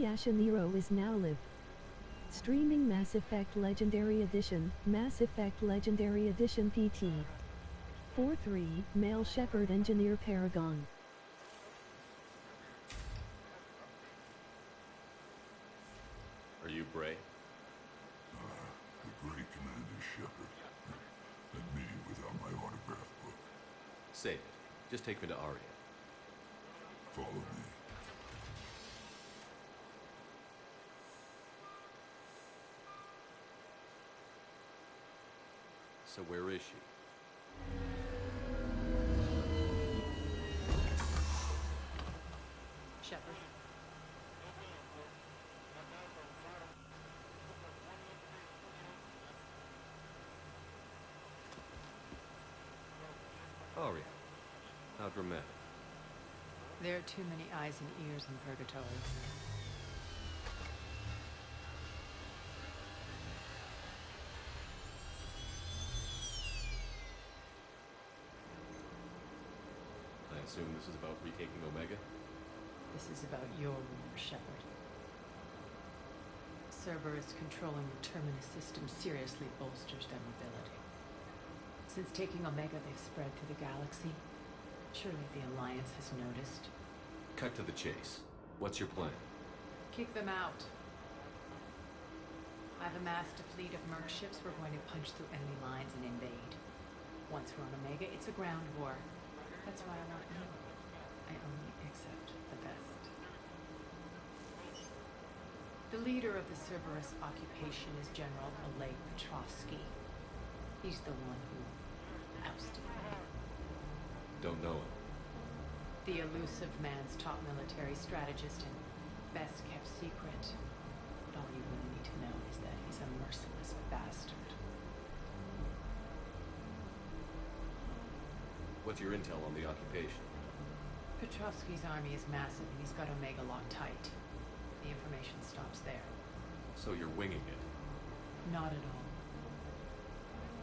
Nero is now live. Streaming Mass Effect Legendary Edition, Mass Effect Legendary Edition PT. 4-3, Male Shepard Engineer Paragon. Are you Bray? The great Commander Shepard. And me without my autograph book. Save it. Just take me to Aria. Follow me. So where is she? Shepard. Aria. How dramatic. There are too many eyes and ears in Purgatory. I assume this is about retaking Omega? This is about your war, Shepard. Cerberus controlling the Terminus system seriously bolsters their mobility. Since taking Omega, they've spread through the galaxy. Surely the Alliance has noticed. Cut to the chase. What's your plan? Kick them out. I've amassed a fleet of merc ships. We're going to punch through enemy lines and invade. Once we're on Omega, it's a ground war. That's why I want you. I only accept the best. The leader of the Cerberus occupation is General Oleg Petrovsky. He's the one who ousted me. Don't know him. The elusive man's top military strategist and best kept secret. But all you really need to know is that he's a merciless bastard. What's your intel on the occupation? Petrovsky's army is massive and he's got Omega locked tight. The information stops there. So you're winging it? Not at all.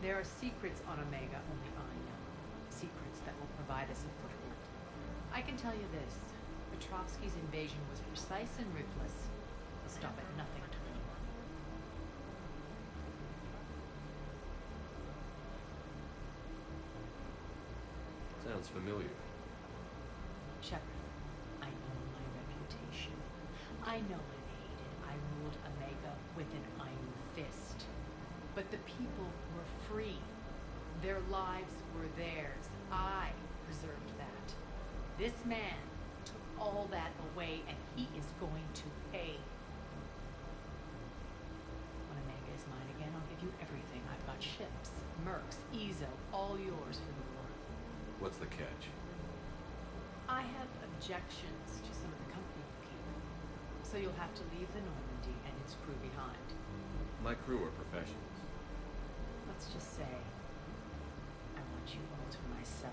There are secrets on Omega only I know. Secrets that will provide us a foothold. I can tell you this. Petrovsky's invasion was precise and ruthless. He'll stop at nothing to win. Sounds familiar. Shepard, I know my reputation. I know I'm hated. I ruled Omega with an iron fist. But the people were free. Their lives were theirs. I preserved that. This man took all that away, and he is going to pay. When Omega is mine again, I'll give you everything. I've got ships, mercs, Ezo, all yours for the war. What's the catch? I have objections to some of the company you keep. So you'll have to leave the Normandy and its crew behind. My crew are professionals. Let's just say, I want you all to myself.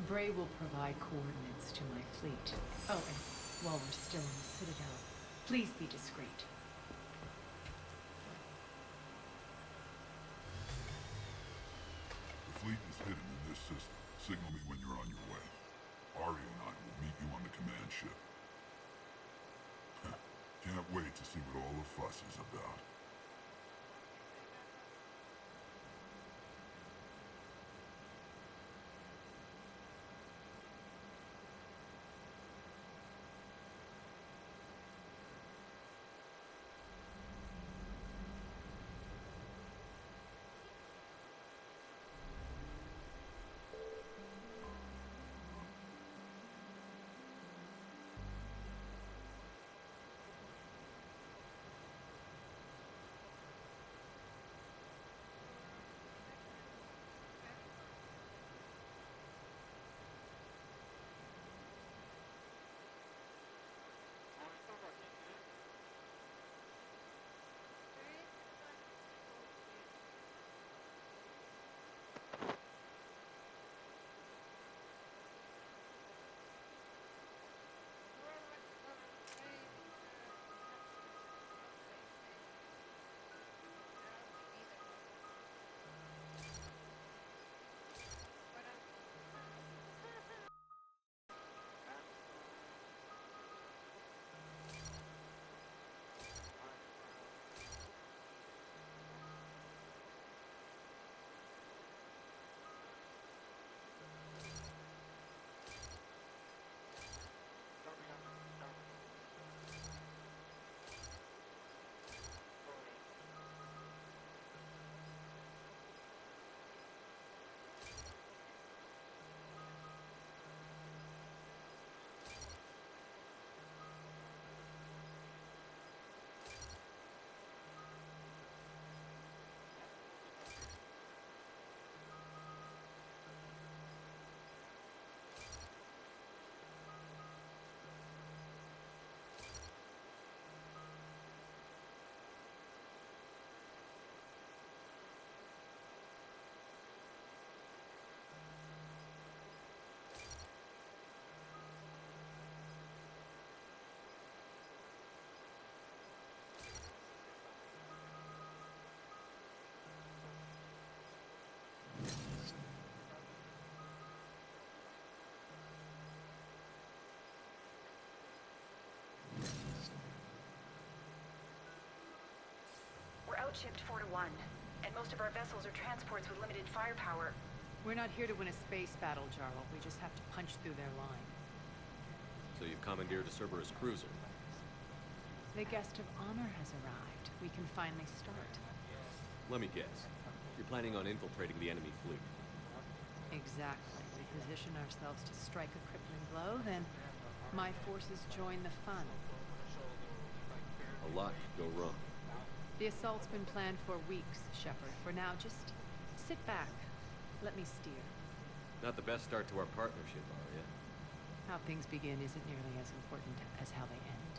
Bray will provide coordinates to my fleet. Oh, and while we're still in the Citadel, please be discreet. The fleet is hidden in this system. Signal me when you're on your way. Ari and I will meet you on the command ship. Can't wait to see what all the fuss is about. outshipped 4-1, and most of our vessels are transports with limited firepower. We're not here to win a space battle, Jarl. We just have to punch through their line. So you've commandeered a Cerberus cruiser. The guest of honor has arrived. We can finally start. Let me guess. You're planning on infiltrating the enemy fleet. Exactly. We position ourselves to strike a crippling blow, then my forces join the fun. A lot could go wrong. The assault's been planned for weeks, Shepard. For now, just sit back. Let me steer. Not the best start to our partnership, Arya. How things begin isn't nearly as important as how they end.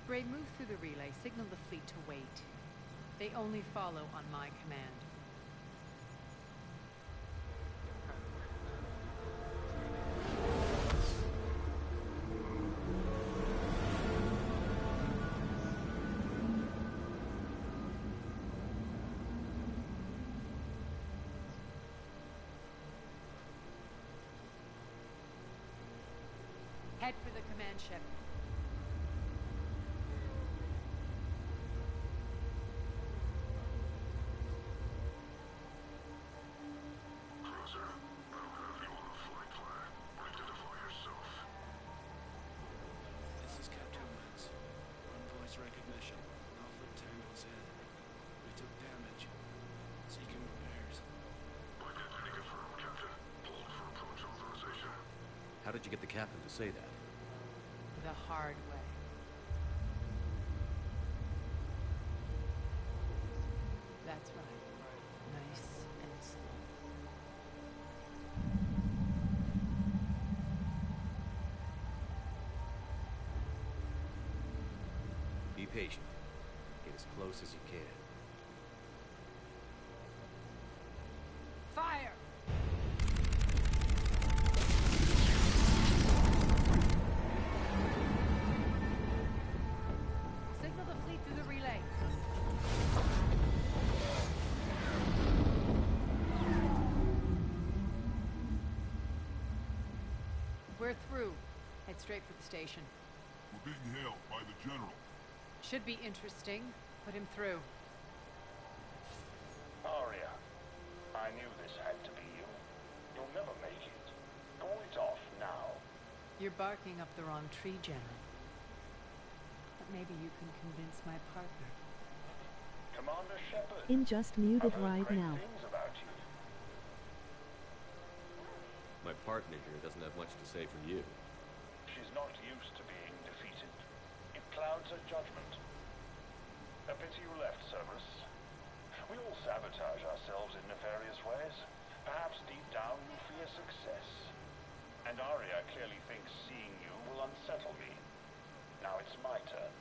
Ray, move through the relay. Signal the fleet to wait. They only follow on my command. Head for the command ship. Cruiser, I don't have you on the flight plan. Identify yourself. This is Captain Wentz. On voice recognition. All lip tangles in. We took damage. Seeking repairs. Identity confirmed, Captain. Hold for approach authorization. How did you get the captain to say that? The hard way. That's right. Nice and slow. Be patient. Get as close as you can. Fire! Signal the fleet through the relay. We're through. Head straight for the station. We're being hailed by the General. Should be interesting. Put him through. Arya, I knew this had to be you. You'll never make it. Call it off now. You're barking up the wrong tree, General. But maybe you can convince my partner. Commander Shepard. In just muted I've heard right great now. things about you. My partner here doesn't have much to say for you. She's not used to being defeated. It clouds her judgment. A pity you left, Cerberus. We all sabotage ourselves in nefarious ways. Perhaps deep down we fear success. And Arya clearly thinks seeing you will unsettle me. Now it's my turn.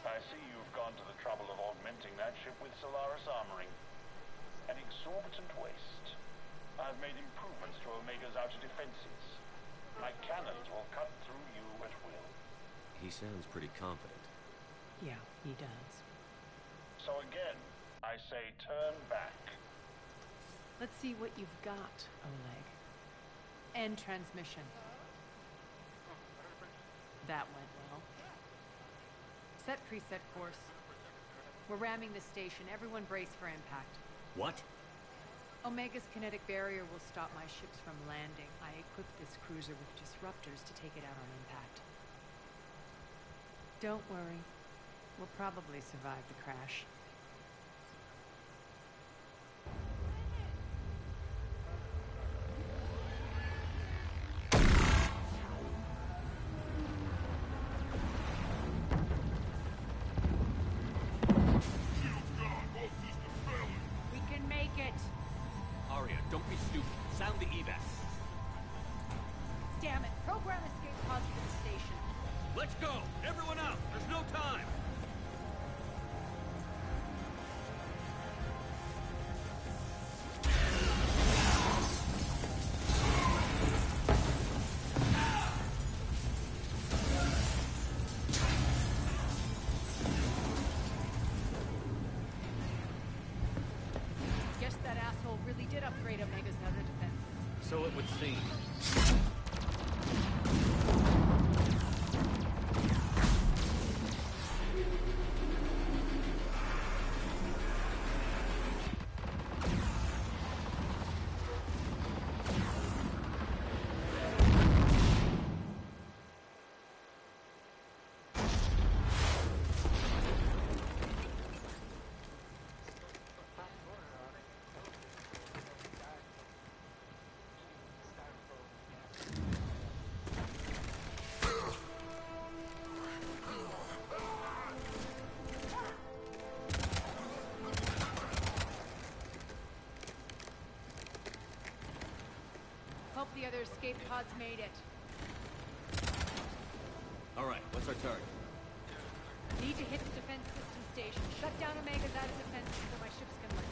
I see you've gone to the trouble of augmenting that ship with Solaris armoring. An exorbitant waste. I've made improvements to Omega's outer defenses. My cannons will cut through you at will. He sounds pretty confident. Yeah, he does. So again, I say turn back. Let's see what you've got, Oleg. End transmission. That went well. Set preset course. We're ramming the station. Everyone brace for impact. What? Omega's kinetic barrier will stop my ships from landing. I equipped this cruiser with disruptors to take it out on impact. Don't worry. We'll probably survive the crash. Shields gone. Both systems failing. We can make it! Arya, don't be stupid. Sound the evac. Damn it! Program escape pods for the station. Let's go! Everyone out! There's no time! Guess that asshole really did upgrade Omega's outer defenses. So it would seem. need it. Alright, what's our target? Need to hit the defense system station. Shut down Omega's out of defense so my ships can land.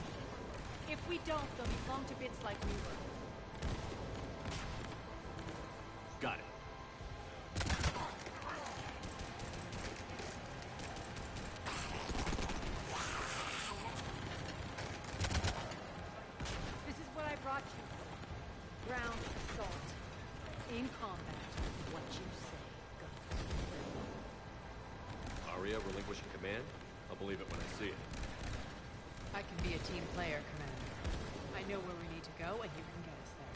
If we don't, they'll be blown to bits like we were. Got it. This is what I brought you for. Ground assault. In combat, what you say goes. Aria relinquishing command? I'll believe it when I see it. I can be a team player, Commander. I know where we need to go, and you can get us there.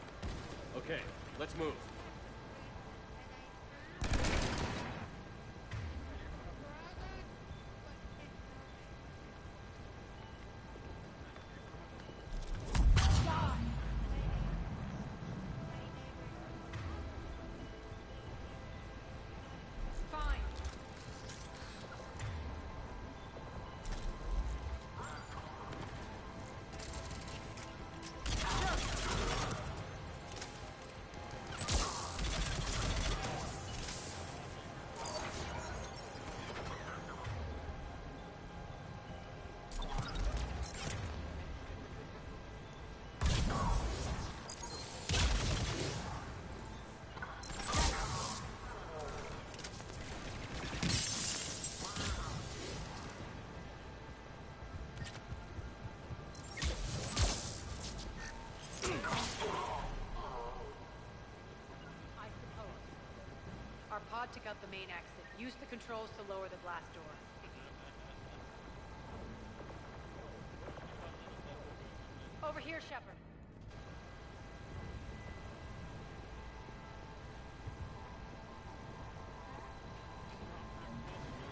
Okay, let's move. Fine. Our pod took out the main exit. Use the controls to lower the blast door. Over here, Shepard.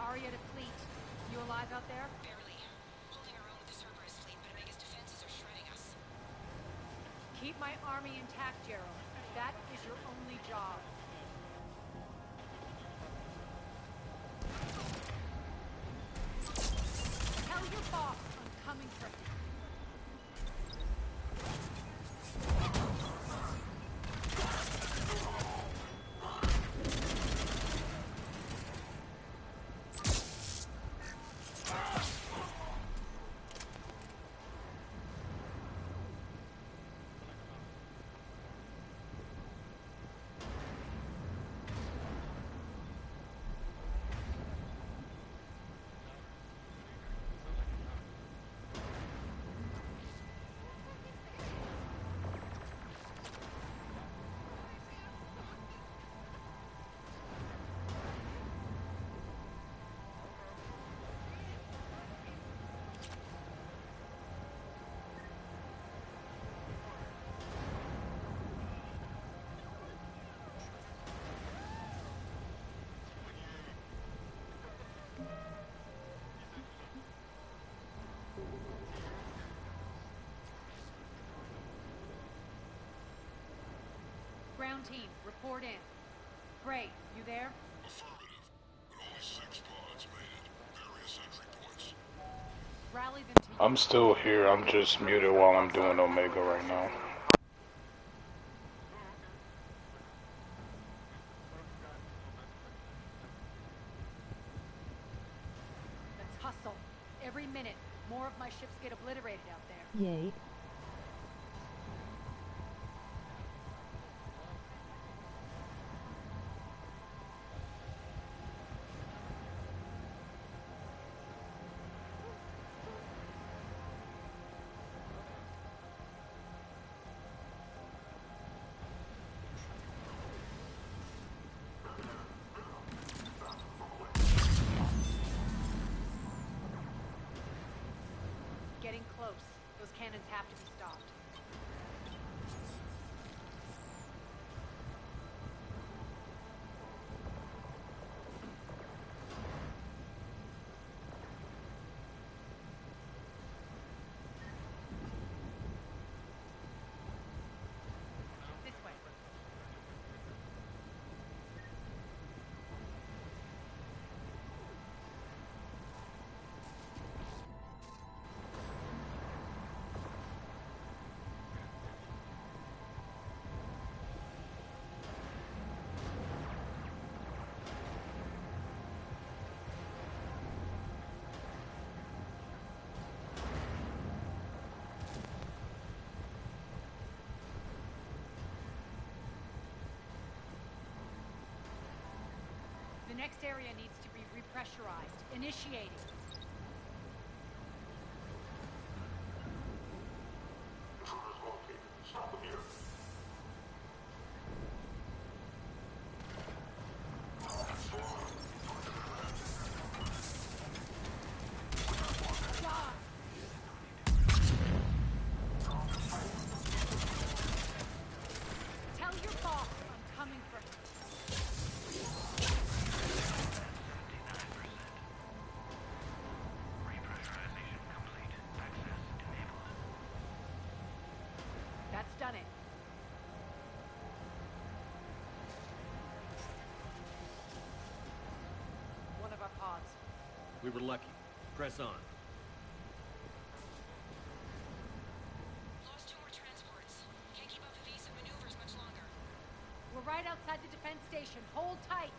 Aria to fleet. You alive out there? Barely. Holding our own with the Cerberus fleet, but Omega's defenses are shredding us. Keep my army intact, Gerald. That is your only job. Tell your boss I'm coming for him. Ground team, report in. Gray, you there? Affirmative. But only 6 pods made it. Various entry points. Rally them to I'm still here. I'm just muted while I'm doing Omega right now. Let's hustle. Every minute, more of my ships get obliterated out there. Yay. Getting close. Those cannons have to be stopped. This way. next area needs to be repressurized. Initiating. Intruders located. Stop them here. Tell your boss I'm coming for him. Repressurization complete. Access enabled. That's done it. One of our pods. We were lucky. Press on. Lost 2 more transports. Can't keep up evasive maneuvers much longer. We're right outside the defense station. Hold tight.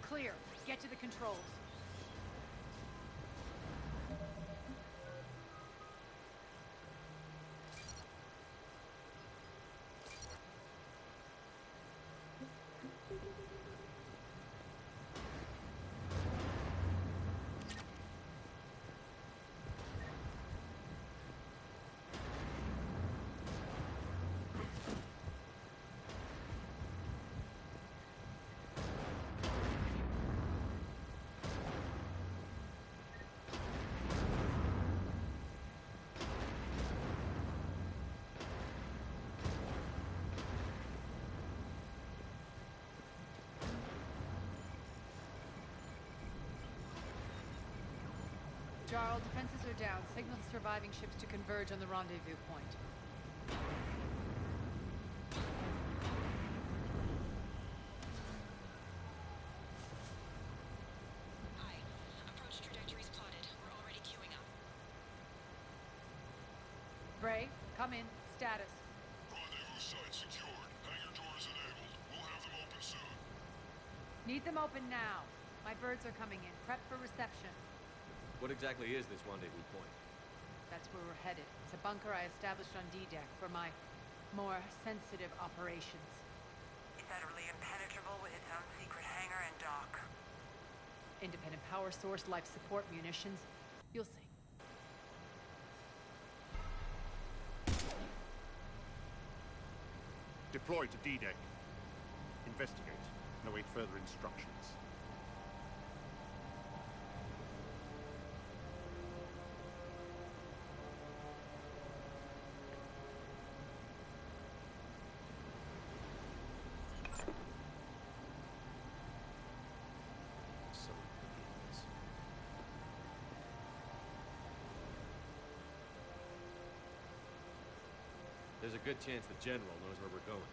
Clear. Get to the controls. Jarl, defenses are down. Signal the surviving ships to converge on the rendezvous point. Aye. Approach trajectories plotted. We're already queuing up. Bray, come in. Status. Rendezvous site secured. Hangar doors enabled. We'll have them open soon. Need them open now. My birds are coming in. Prep for reception. What exactly is this rendezvous point? That's where we're headed. It's a bunker I established on D-Deck for my more sensitive operations. It's utterly impenetrable with its own secret hangar and dock. Independent power source, life support, munitions. You'll see. Deploy to D-Deck. Investigate and await further instructions. Some idiots. There's a good chance the General knows where we're going.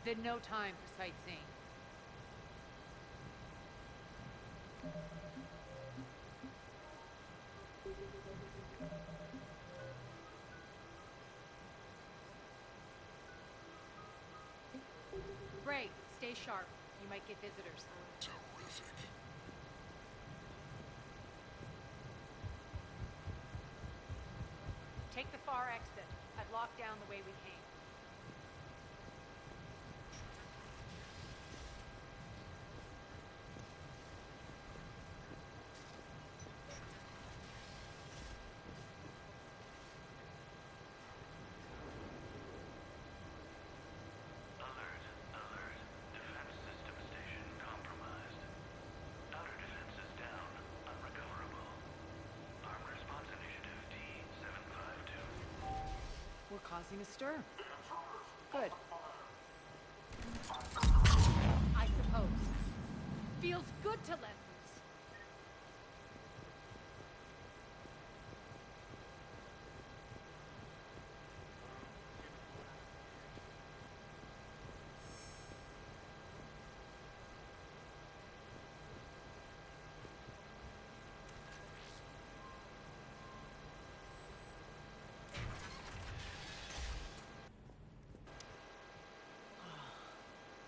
Then no time for sightseeing. Bray, stay sharp. You might get visitors. Terrific. Take the far exit. I've locked down the way we came. Alert, alert. Defense system station compromised. Outer defenses down, unrecoverable. Armed response initiative D752. We're causing a stir. Good. I suppose. Feels good to let loose.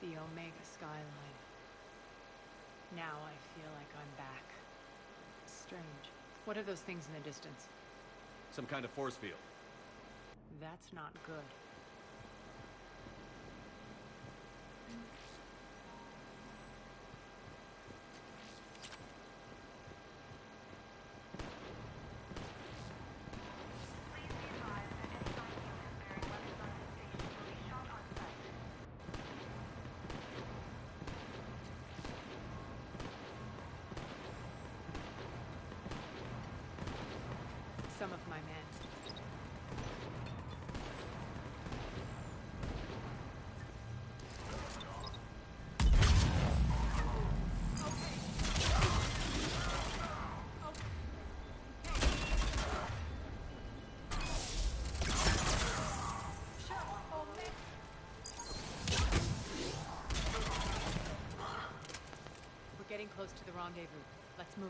The Omega skyline. Now I feel like I'm back. Strange. What are those things in the distance? Some kind of force field. That's not good. Some of my men. We're getting close to the rendezvous. Let's move.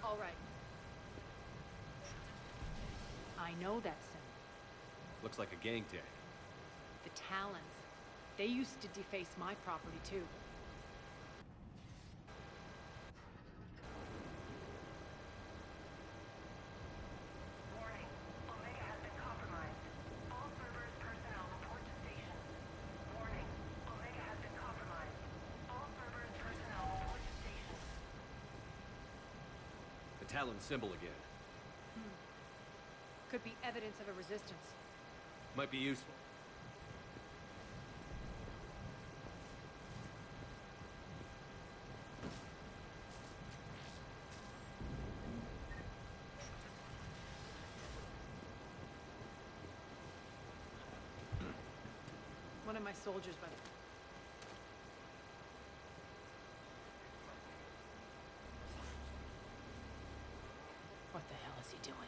All right. I know that symbol. Looks like a gang tag. The Talons. They used to deface my property, too. Warning. Omega has been compromised. All servers, personnel, report to station. Warning. Omega has been compromised. All servers, personnel, report to station. The Talon symbol again. Could be evidence of a resistance. Might be useful. One of my soldiers, but... What the hell is he doing?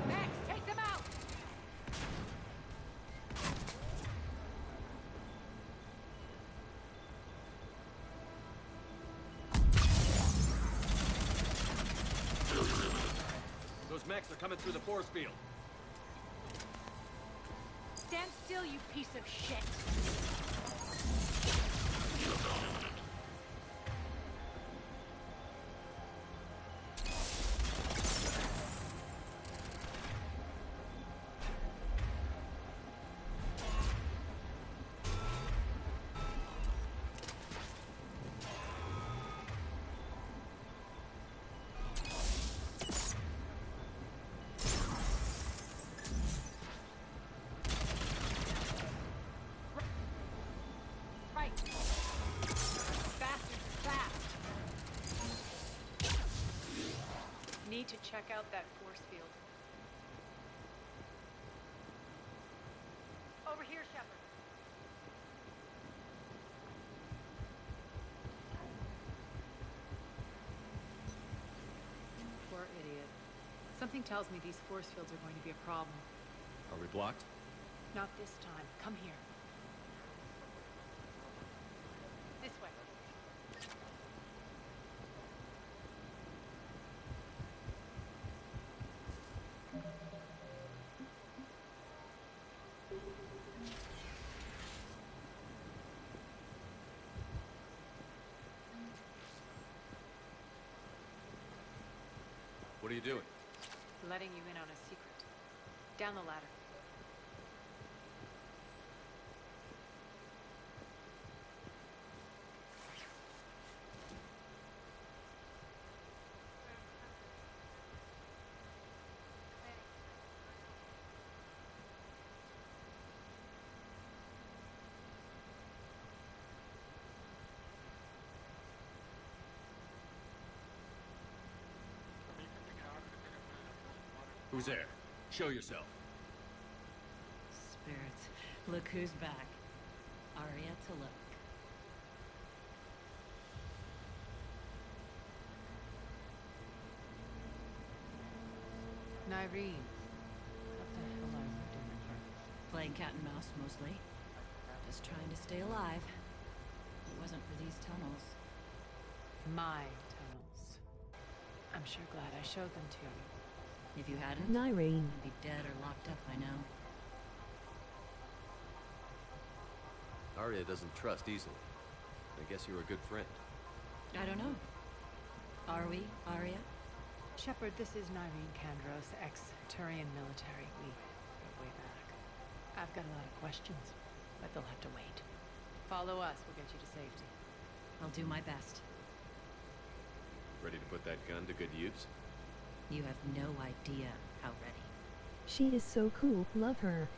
Max, take them out! Those mechs are coming through the force field. Stand still, you piece of shit! Right. Bastards fast. Need to check out that force field. Over here, Shepard. Poor idiot. Something tells me these force fields are going to be a problem. Are we blocked? Not this time. Come here. This way. What are you doing? Letting you in on a secret. Down the ladder. Who's there? Show yourself. Spirits. Look who's back. Arya to look. Nyreen, what the hell are you doing here? Playing cat and mouse, mostly. Just trying to stay alive. If it wasn't for these tunnels. My tunnels. I'm sure glad I showed them to you. If you hadn't, Nyreen. I'd be dead or locked up by now. Arya doesn't trust easily. I guess you're a good friend. I don't know. Are we, Arya? Shepard, this is Nyreen Kandros, ex-Turian military. We go way back. I've got a lot of questions, but they'll have to wait. Follow us, we'll get you to safety. I'll do my best. Ready to put that gun to good use? You have no idea how ready. She is so cool, love her.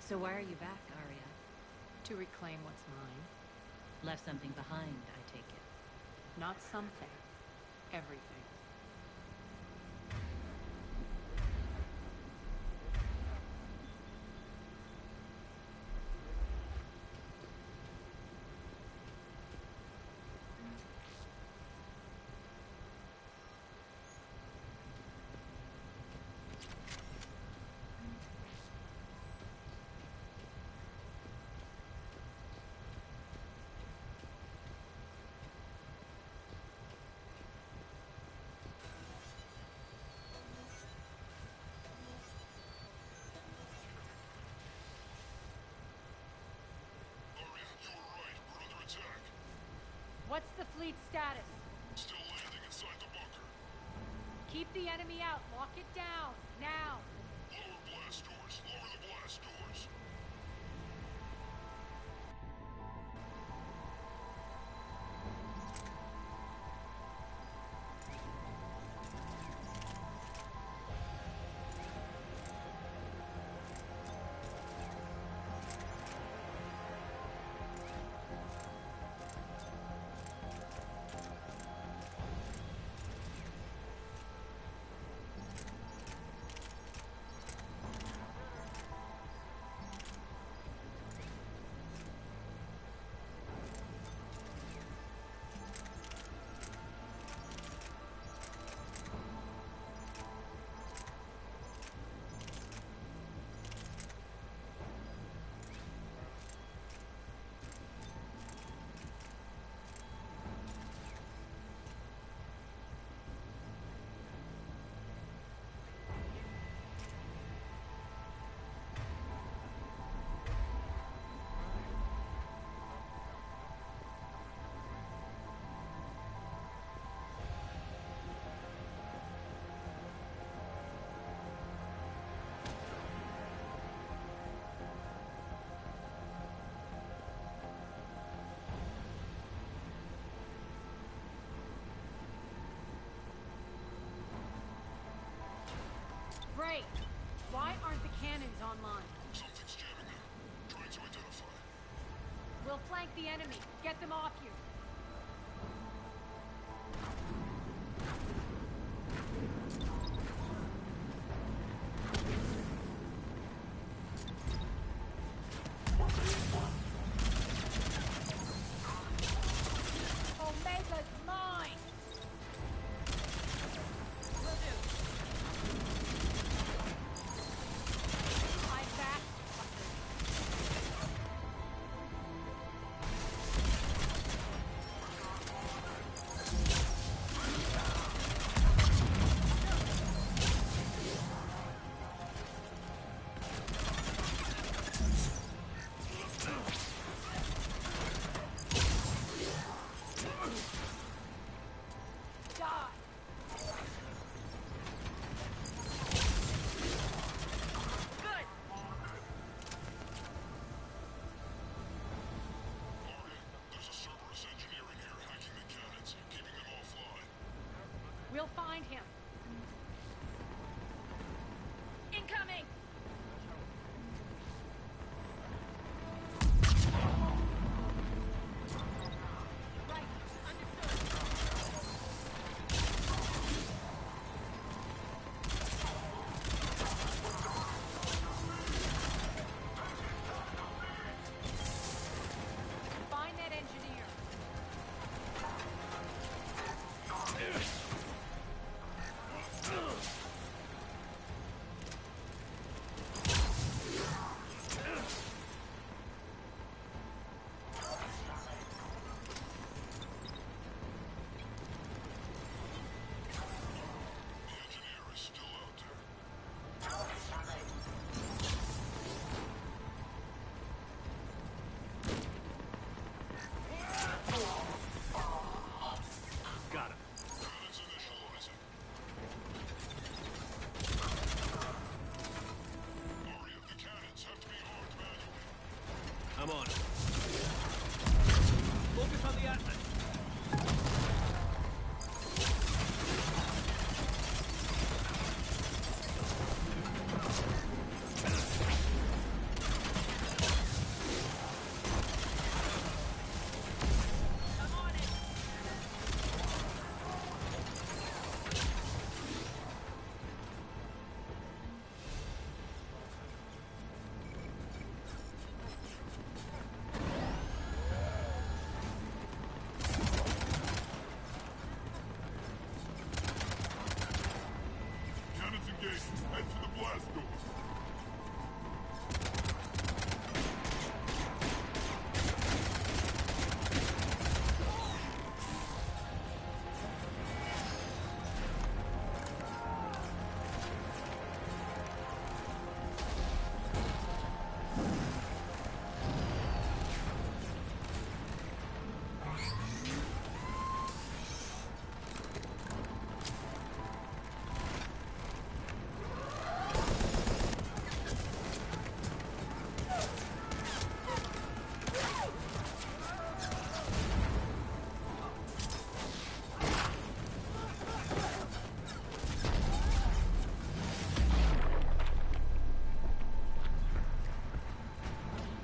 So why are you back, Arya? To reclaim what's mine. Left something behind, I take it. Not something. Everything. What's the fleet status? Still landing inside the bunker. Keep the enemy out. Lock it down. Now. Lower blast doors. Lower the blast doors. Great. Why aren't the cannons online? Something's jamming there. Trying to identify. We'll flank the enemy. Get them off you. Omega's mine! Will do. I'm back. We'll find him. Incoming! Right, understood. Find that engineer. Got him. Cannons initializing. Aria, the cannons have to be armed manually. I'm on it. Focus on the Atlas. I'm on it. Cannons engaged. Head to the blast door.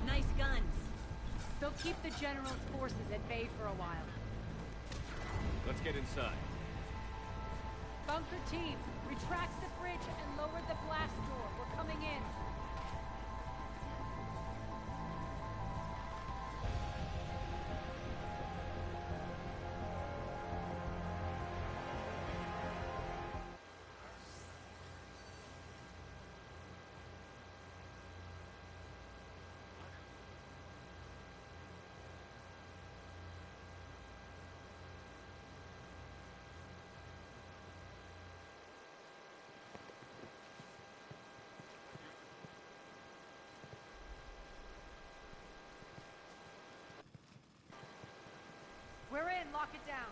Nice guns. They'll keep the General's forces at bay for a while. Let's get inside. Bunker team, retract the bridge and lower the blast door. We're coming in. We're in. Lock it down.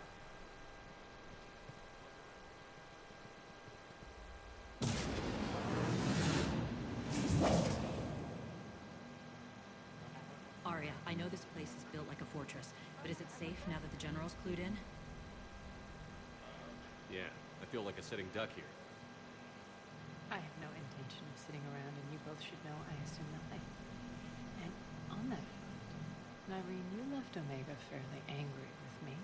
Arya, I know this place is built like a fortress, but is it safe now that the General's clued in? Yeah, I feel like a sitting duck here. I have no intel. intention of sitting around, and you both should know I assume nothing. And on that front, Irene, you left Omega fairly angry with me.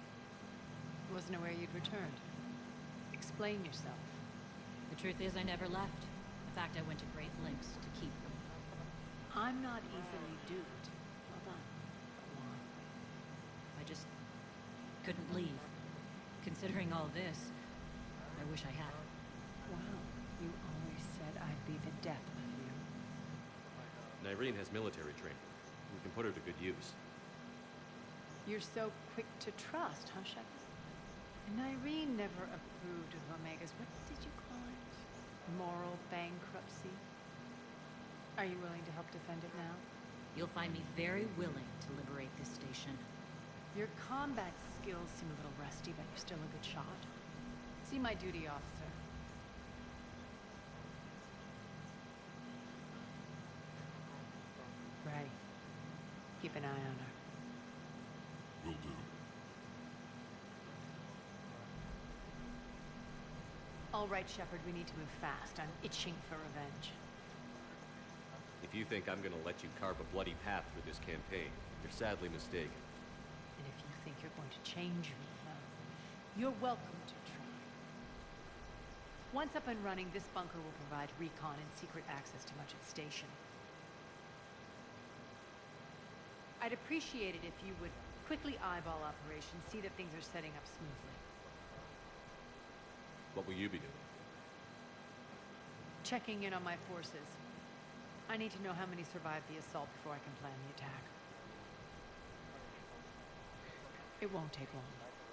Wasn't aware you'd returned. Explain yourself. The truth is, I never left. In fact, I went to great lengths to keep them. I'm not easily duped. Well done. Go on. I just couldn't leave. Considering all this, I wish I had. Well, you always said I'd be the death of you. Irene has military training. We can put her to good use. You're so quick to trust, huh, Shepard? And Irene never approved of Omega's, what did you call it? Moral bankruptcy? Are you willing to help defend it now? You'll find me very willing to liberate this station. Your combat skills seem a little rusty, but you're still a good shot. See my duty officer. Ray, keep an eye on her. Will do. All right, Shepard, we need to move fast. I'm itching for revenge. If you think I'm gonna let you carve a bloody path through this campaign, you're sadly mistaken. And if you think you're going to change me, well, you're welcome to try. Once up and running, this bunker will provide recon and secret access to much of the station. I'd appreciate it if you would quickly eyeball operations, see that things are setting up smoothly. What will you be doing? Checking in on my forces. I need to know how many survived the assault before I can plan the attack. It won't take long.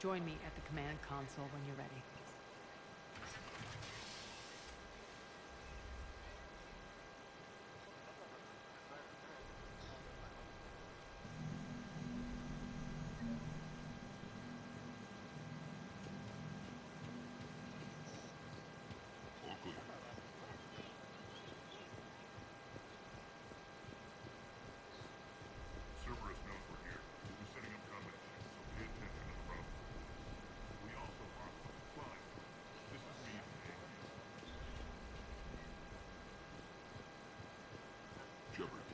Join me at the command console when you're ready. All clear. Cerberus knows we're here. We'll be setting up combat checks, so pay attention to the road. We also are fine. This is me and Hank. Shepard.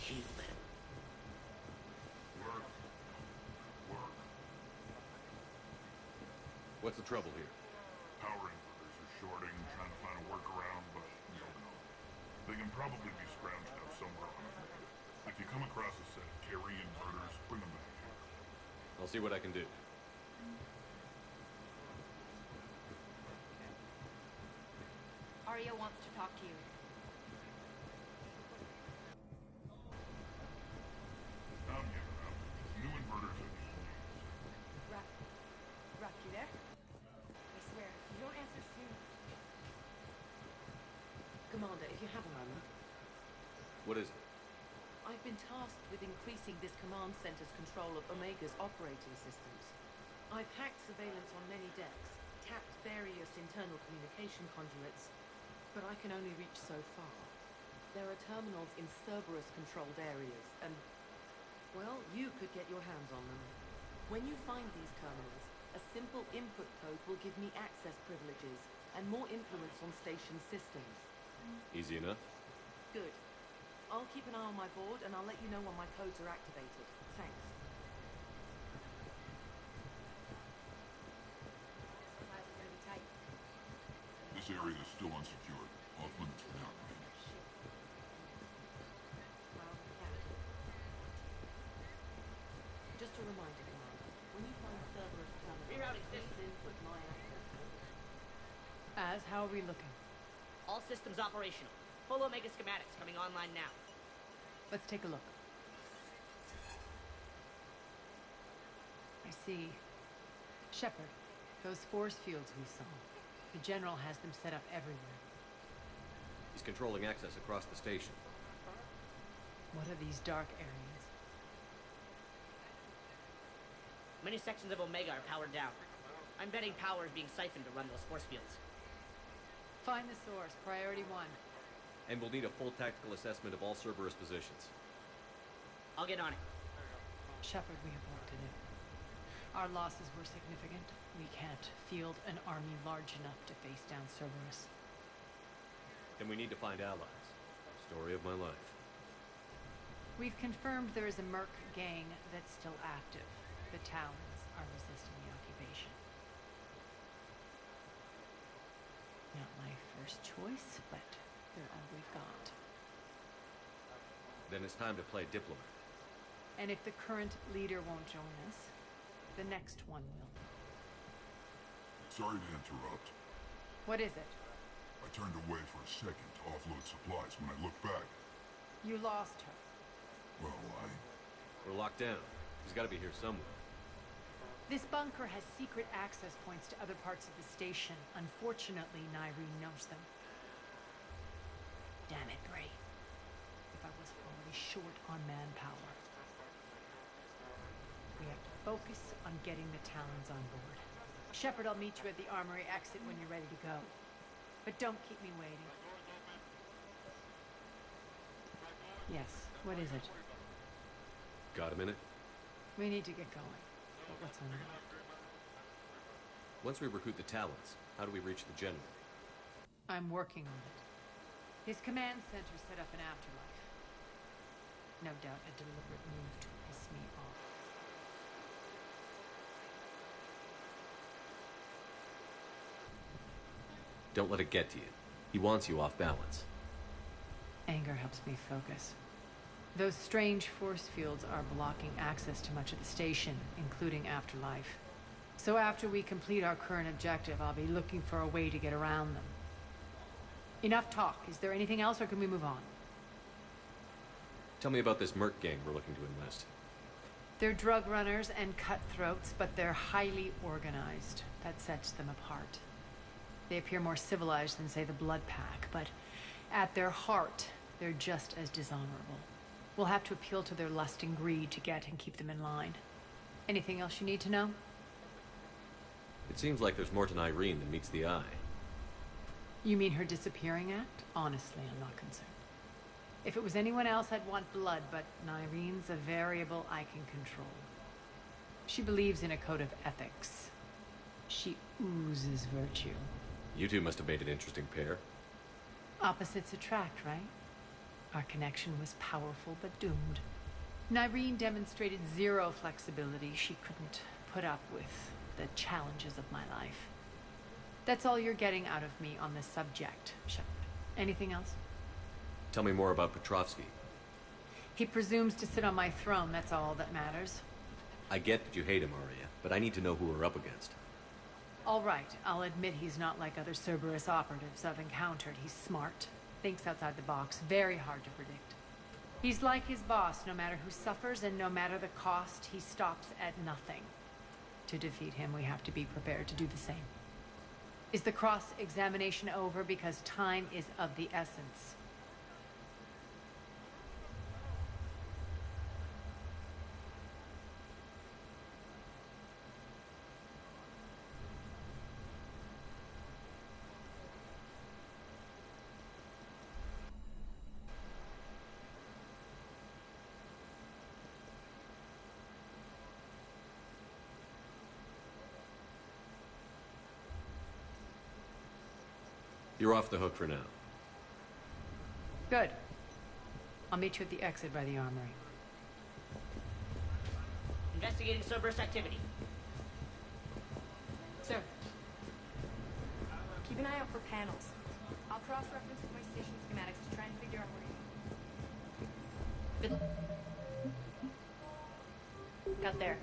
Heal them. Work. Work. What's the trouble here? Power inverters are shorting, trying to find a workaround, but we don't know. They can probably be scrounged up somewhere on the road. If you come across a set of carry inverters, bring them back here. I'll see what I can do. Arya wants to talk to you. I'm giving up. New inverters are being used. Rock, you there? I swear, if you don't answer soon... Commander, if you have a moment, What is it? I've been tasked with increasing this command center's control of Omega's operating systems. I've hacked surveillance on many decks, tapped various internal communication conduits, but I can only reach so far. There are terminals in Cerberus-controlled areas, and, well, you could get your hands on them. When you find these terminals, a simple input code will give me access privileges and more influence on station systems. Easy enough? Good. I'll keep an eye on my board, and I'll let you know when my codes are activated. Thanks. Supplies are gonna be tight. This area is still unsecured. Off limits for now, Commander. Well, yeah. Just a reminder, Commander. When you find Cerberus terminal, Rerouting please input my access code. As, how are we looking? All systems operational. Full Omega schematics coming online now. Let's take a look. I see. Shepard, those force fields we saw. The General has them set up everywhere. He's controlling access across the station. What are these dark areas? Many sections of Omega are powered down. I'm betting power is being siphoned to run those force fields. Find the source, priority 1. And we'll need a full tactical assessment of all Cerberus positions. I'll get on it. Shepard, we have work to do. Our losses were significant. We can't field an army large enough to face down Cerberus. Then we need to find allies. Story of my life. We've confirmed there is a merc gang that's still active. The Talons are resisting the occupation. Not my first choice, but they're all we've got. Then it's time to play diplomat. And if the current leader won't join us, the next one will. Sorry to interrupt. What is it? I turned away for a second to offload supplies. When I looked back, You lost her. well, We're locked down. She's got to be here somewhere. This bunker has secret access points to other parts of the station. Unfortunately, Nyreen knows them. Damn it, Gray. If I wasn't already short on manpower. We have to focus on getting the Talons on board. Shepard, I'll meet you at the armory exit when you're ready to go. But don't keep me waiting. Yes, what is it? Got a minute? We need to get going. But what's on it? Once we recruit the Talons, how do we reach the General? I'm working on it. His command center set up an afterlife. No doubt a deliberate move to piss me off. Don't let it get to you. He wants you off balance. Anger helps me focus. Those strange force fields are blocking access to much of the station, including afterlife. So after we complete our current objective, I'll be looking for a way to get around them. Enough talk. Is there anything else, or can we move on? Tell me about this merc gang we're looking to enlist. They're drug runners and cutthroats, but they're highly organized. That sets them apart. They appear more civilized than, say, the Blood Pack, but at their heart, they're just as dishonorable. We'll have to appeal to their lust and greed to get and keep them in line. Anything else you need to know? It seems like there's more to Nyreen than meets the eye. You mean her disappearing act? Honestly, I'm not concerned. If it was anyone else, I'd want blood, but Nyreen's a variable I can control. She believes in a code of ethics. She oozes virtue. You two must have made an interesting pair. Opposites attract, right? Our connection was powerful but doomed. Nyreen demonstrated zero flexibility. She couldn't put up with the challenges of my life. That's all you're getting out of me on this subject, Shepard. Anything else? Tell me more about Petrovsky. He presumes to sit on my throne, that's all that matters. I get that you hate him, Arya, but I need to know who we're up against. All right, I'll admit he's not like other Cerberus operatives I've encountered. He's smart, thinks outside the box, very hard to predict. He's like his boss, no matter who suffers and no matter the cost, he stops at nothing. To defeat him, we have to be prepared to do the same. Is the cross-examination over? Because time is of the essence. You're off the hook for now. Good. I'll meet you at the exit by the armory. Investigating Cerberus activity. Sir. Keep an eye out for panels. I'll cross-reference with my station schematics to try and figure out where you... Got there.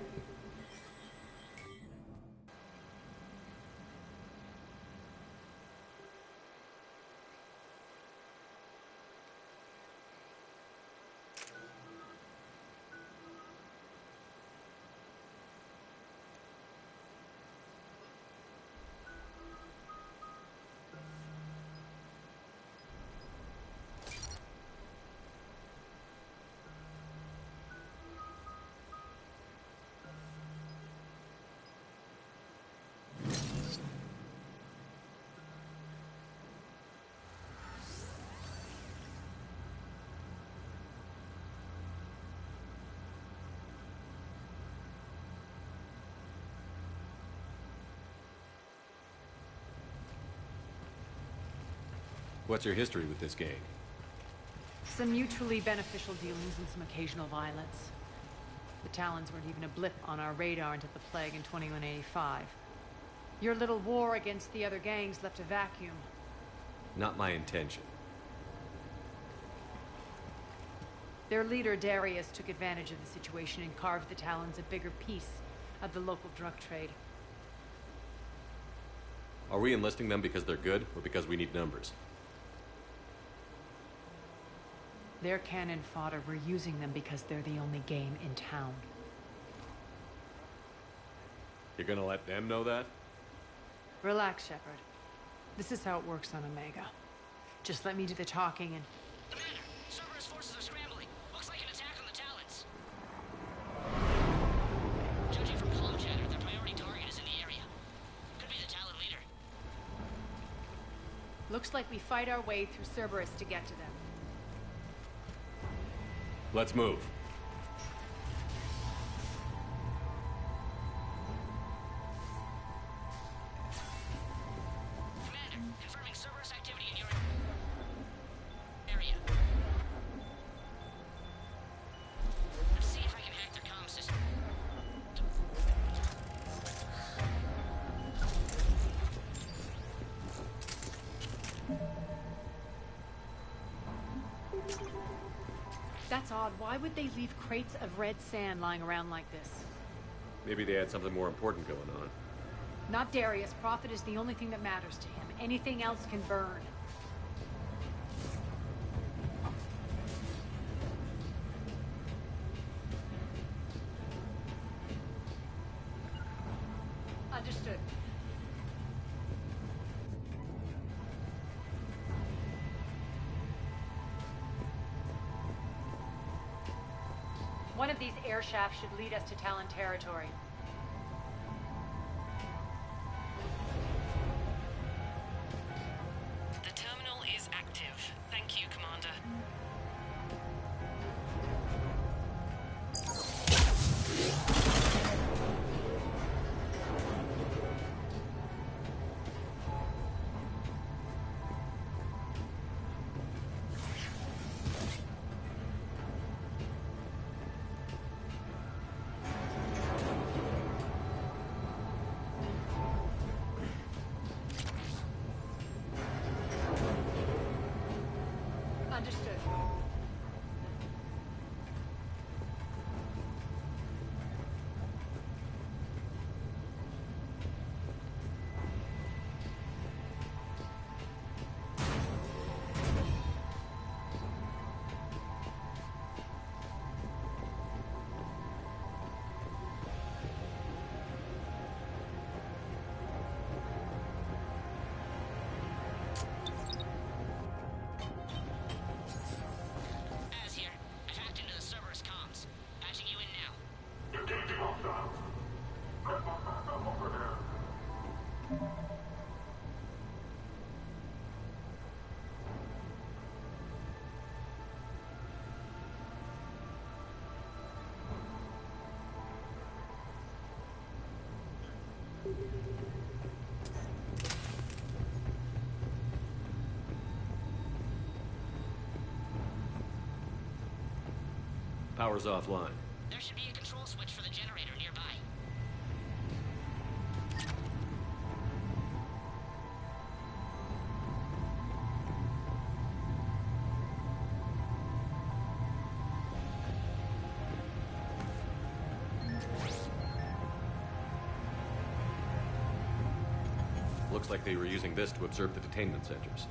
What's your history with this gang? Some mutually beneficial dealings and some occasional violence. The Talons weren't even a blip on our radar until the plague in 2185. Your little war against the other gangs left a vacuum. Not my intention. Their leader, Darius, took advantage of the situation and carved the Talons a bigger piece of the local drug trade. Are we enlisting them because they're good, or because we need numbers? They're cannon fodder. We're using them because they're the only game in town. You're gonna let them know that? Relax, Shepard. This is how it works on Omega. Just let me do the talking and... Commander, Cerberus forces are scrambling. Looks like an attack on the Talons. Judging from comm chatter, their priority target is in the area. Could be the Talon leader. Looks like we fight our way through Cerberus to get to them. Let's move. Commander, confirming Cerberus activity in your area. Let's see if I can hack their comm system. That's odd. Why would they leave crates of red sand lying around like this? Maybe they had something more important going on. Not Darius. Profit is the only thing that matters to him. Anything else can burn. Understood. One of these air shafts should lead us to Talon territory. The terminal is active. Thank you, Commander. Understood. Az here. I've hacked into the Cerberus comms. Patching you in now. Detecting hostiles. Over there. Power's offline. There should be a control switch for the generator nearby. Looks like they were using this to observe the detainment centers.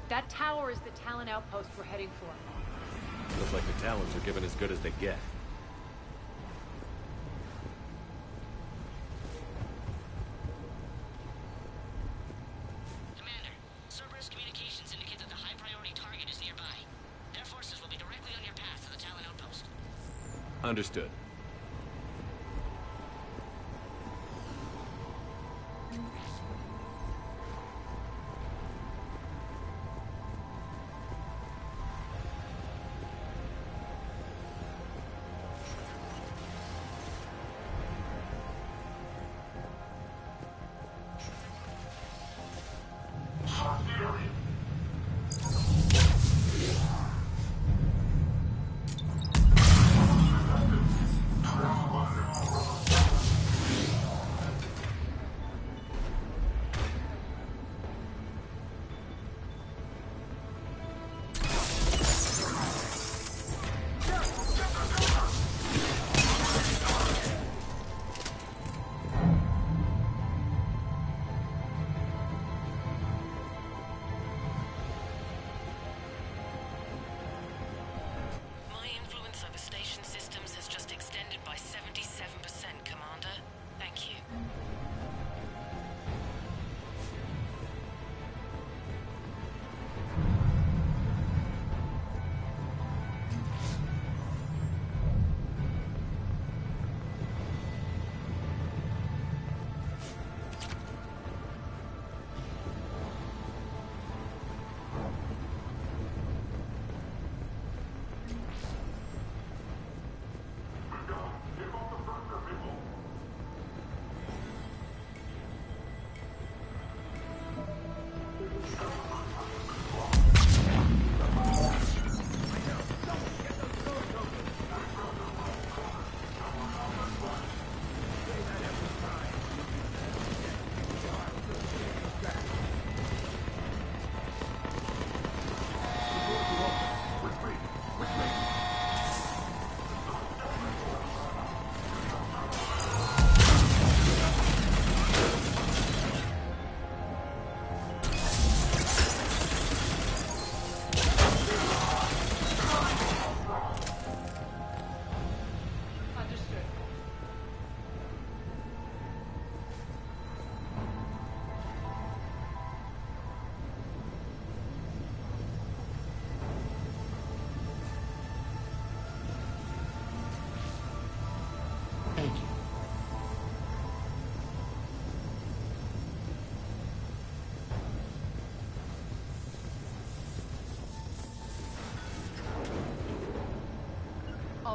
That tower is the Talon outpost we're heading for. Looks like the Talons are given as good as they get. Commander, Cerberus communications indicate that the high-priority target is nearby. Their forces will be directly on your path to the Talon outpost. Understood.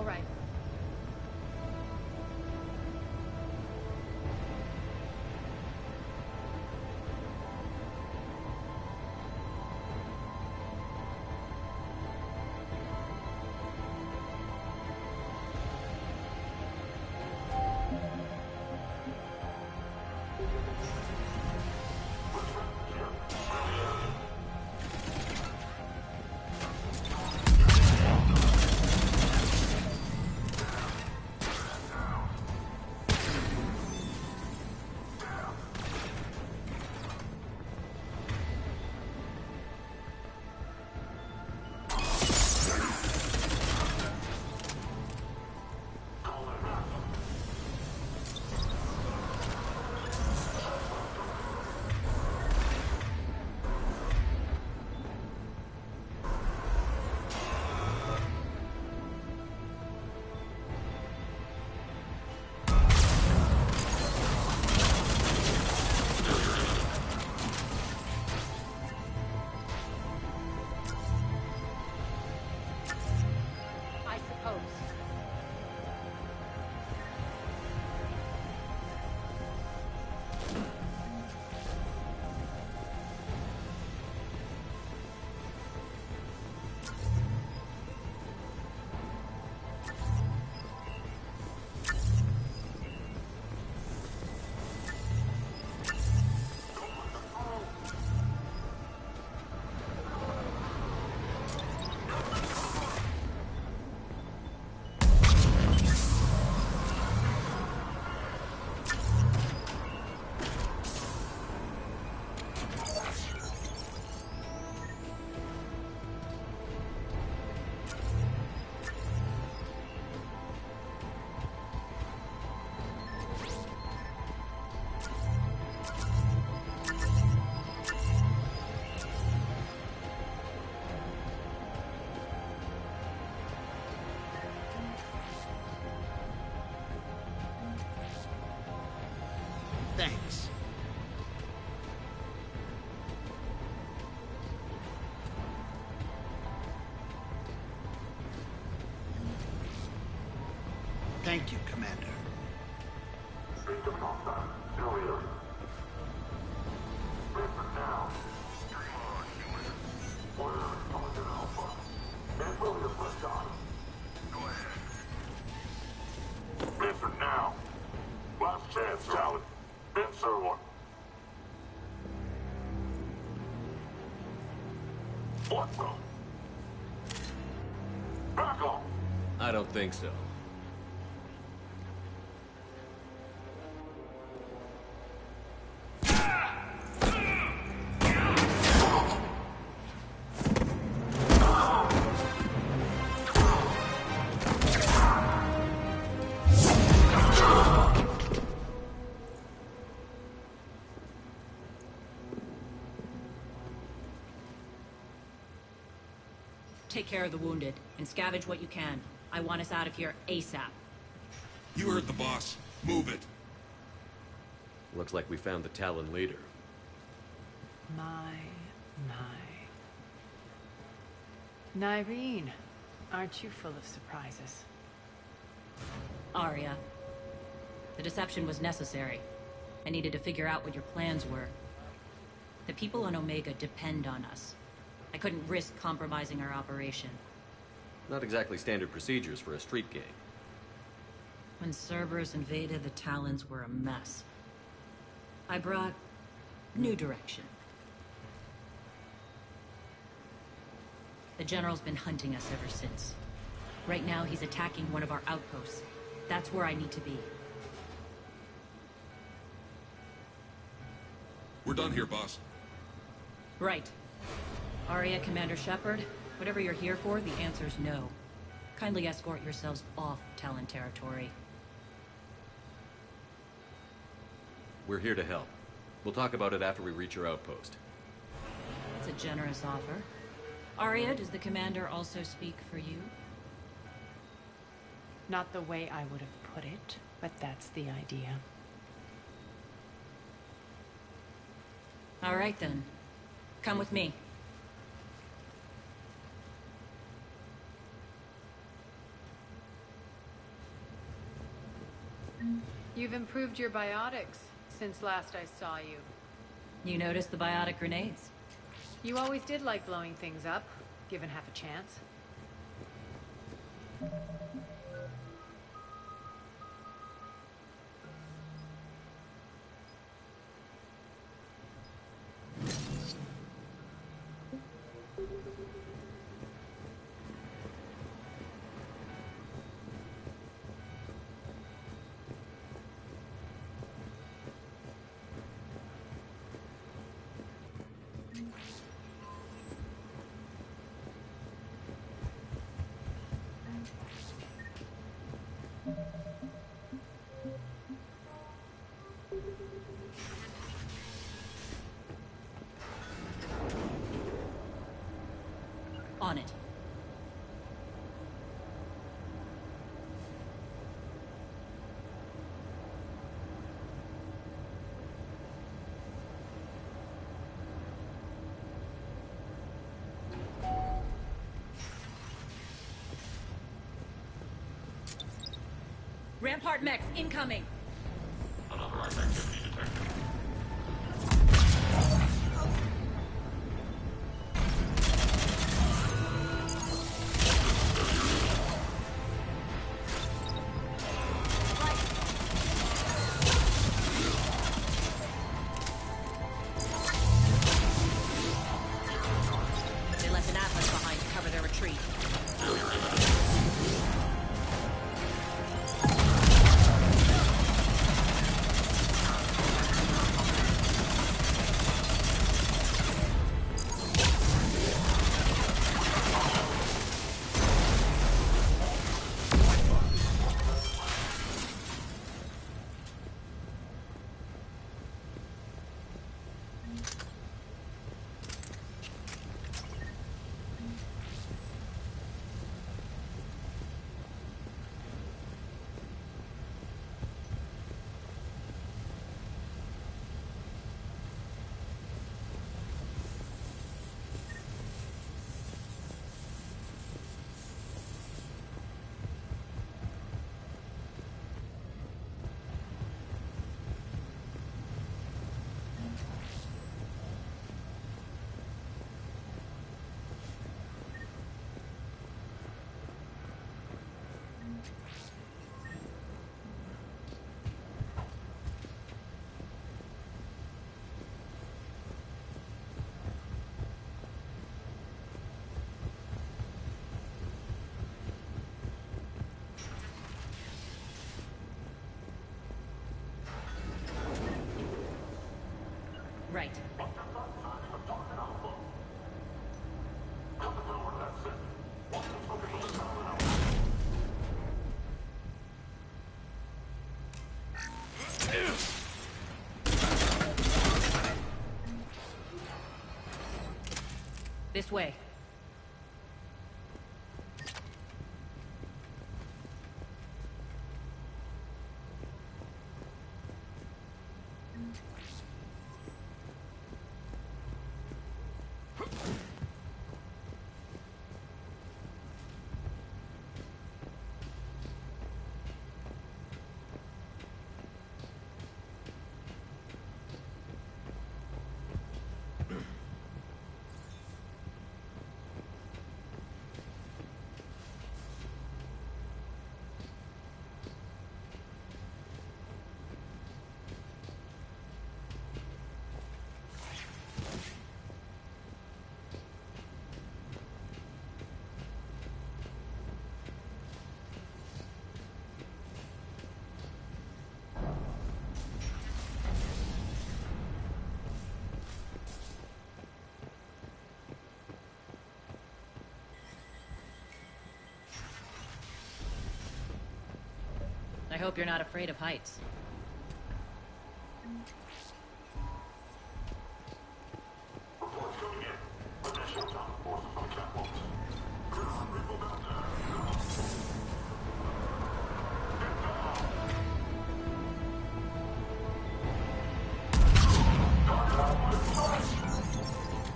All right. Thanks. Thank you, Commander. Answer now. Last chance, Talon. Answer one. What the? Back off. I don't think so. Take care of the wounded, and scavenge what you can. I want us out of here ASAP. You heard the boss. Move it. Looks like we found the Talon leader. My. Nyreen, aren't you full of surprises? Arya. The deception was necessary. I needed to figure out what your plans were. The people on Omega depend on us. I couldn't risk compromising our operation. Not exactly standard procedures for a street gang. When Cerberus invaded, the Talons were a mess. I brought new direction. The General's been hunting us ever since. Right now, he's attacking one of our outposts. That's where I need to be. We're done here, boss. Right. Arya, Commander Shepard, whatever you're here for, the answer's no. Kindly escort yourselves off Talon territory. We're here to help. We'll talk about it after we reach your outpost. It's a generous offer. Arya, does the Commander also speak for you? Not the way I would have put it, but that's the idea. All right, then. Come with me. You've improved your biotics since last I saw you. You noticed the biotic grenades? You always did like blowing things up, given half a chance. On it. Rampart mechs incoming! Unauthorized activity detected. They left an Atlas behind to cover their retreat. Right. This way. I hope you're not afraid of heights.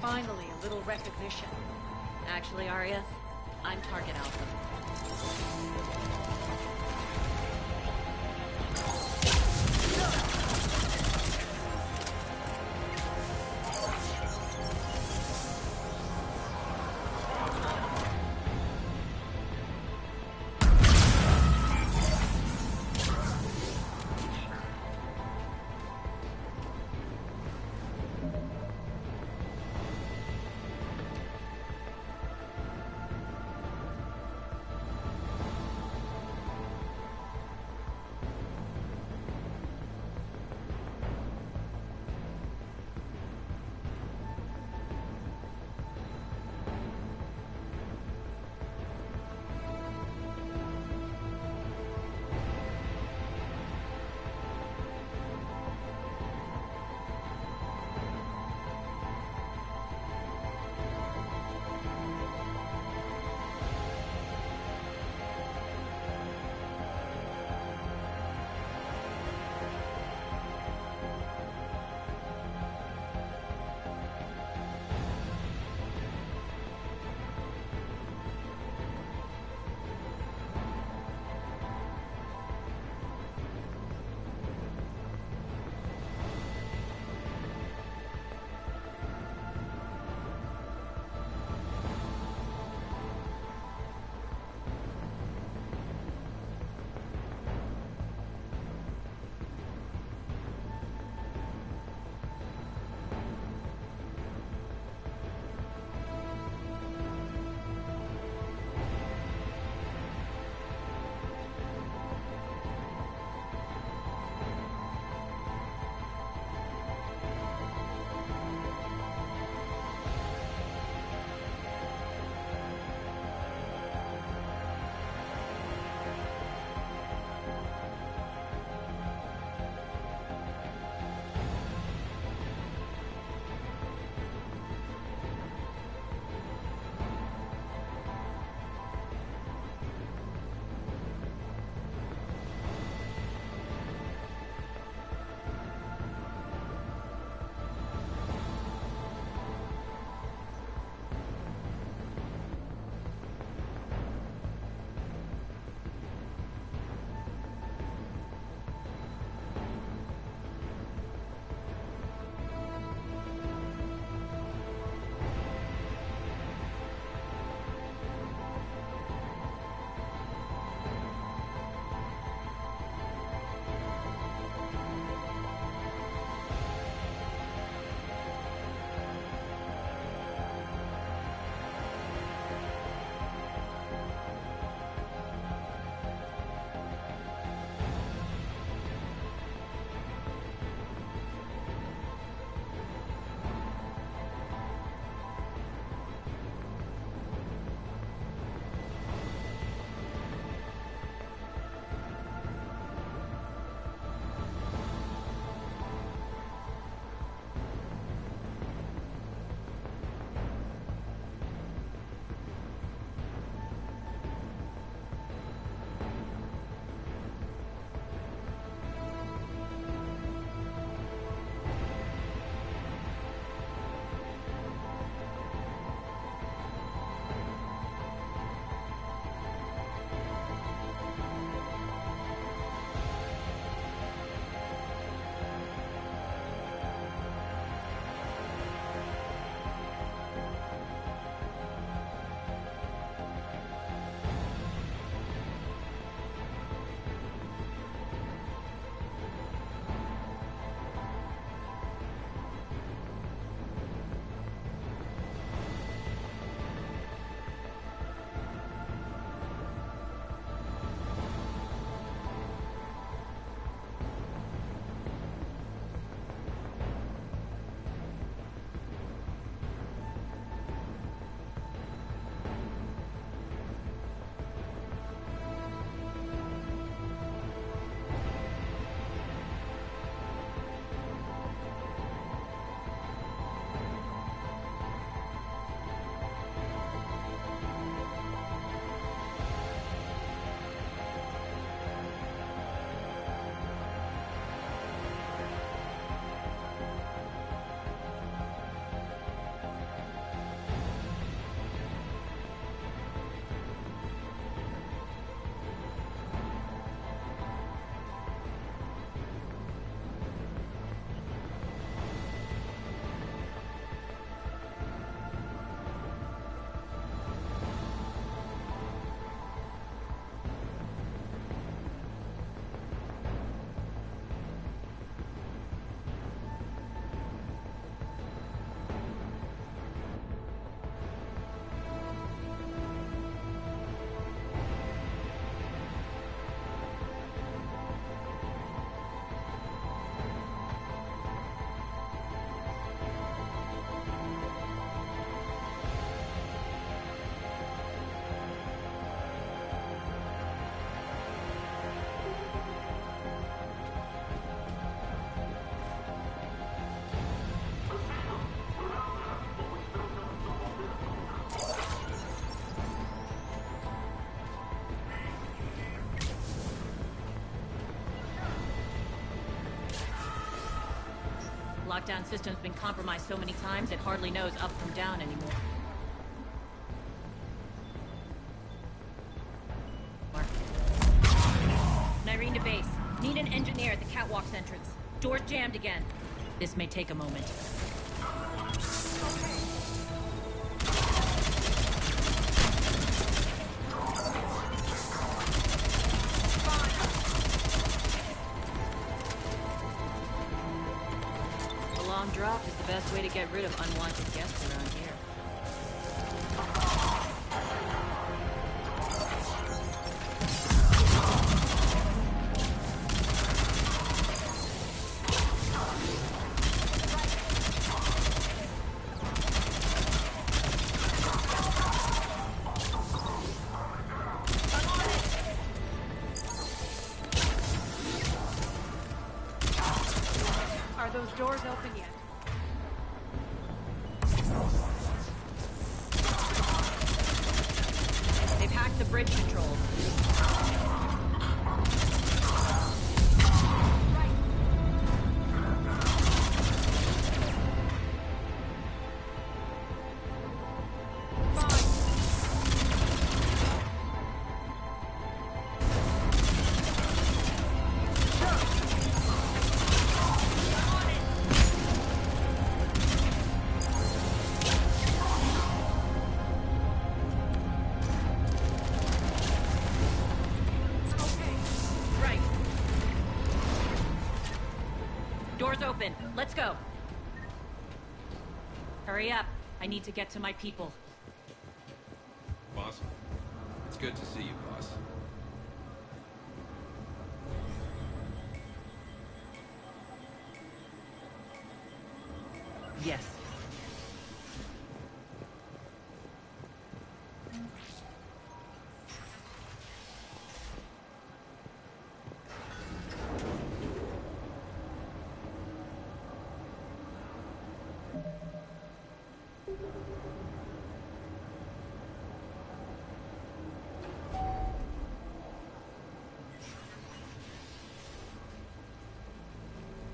Finally, a little recognition. Actually, Arya, I'm target alpha. Lockdown system's been compromised so many times it hardly knows up from down anymore. Nyrene to base. Need an engineer at the catwalk's entrance. Door's jammed again. This may take a moment. A long drop is the best way to get rid of unwanted guests around here. Are those doors open yet? They've hacked the bridge control. Door's open. Let's go. Hurry up. I need to get to my people. Boss, it's good to see you, boss. Yes.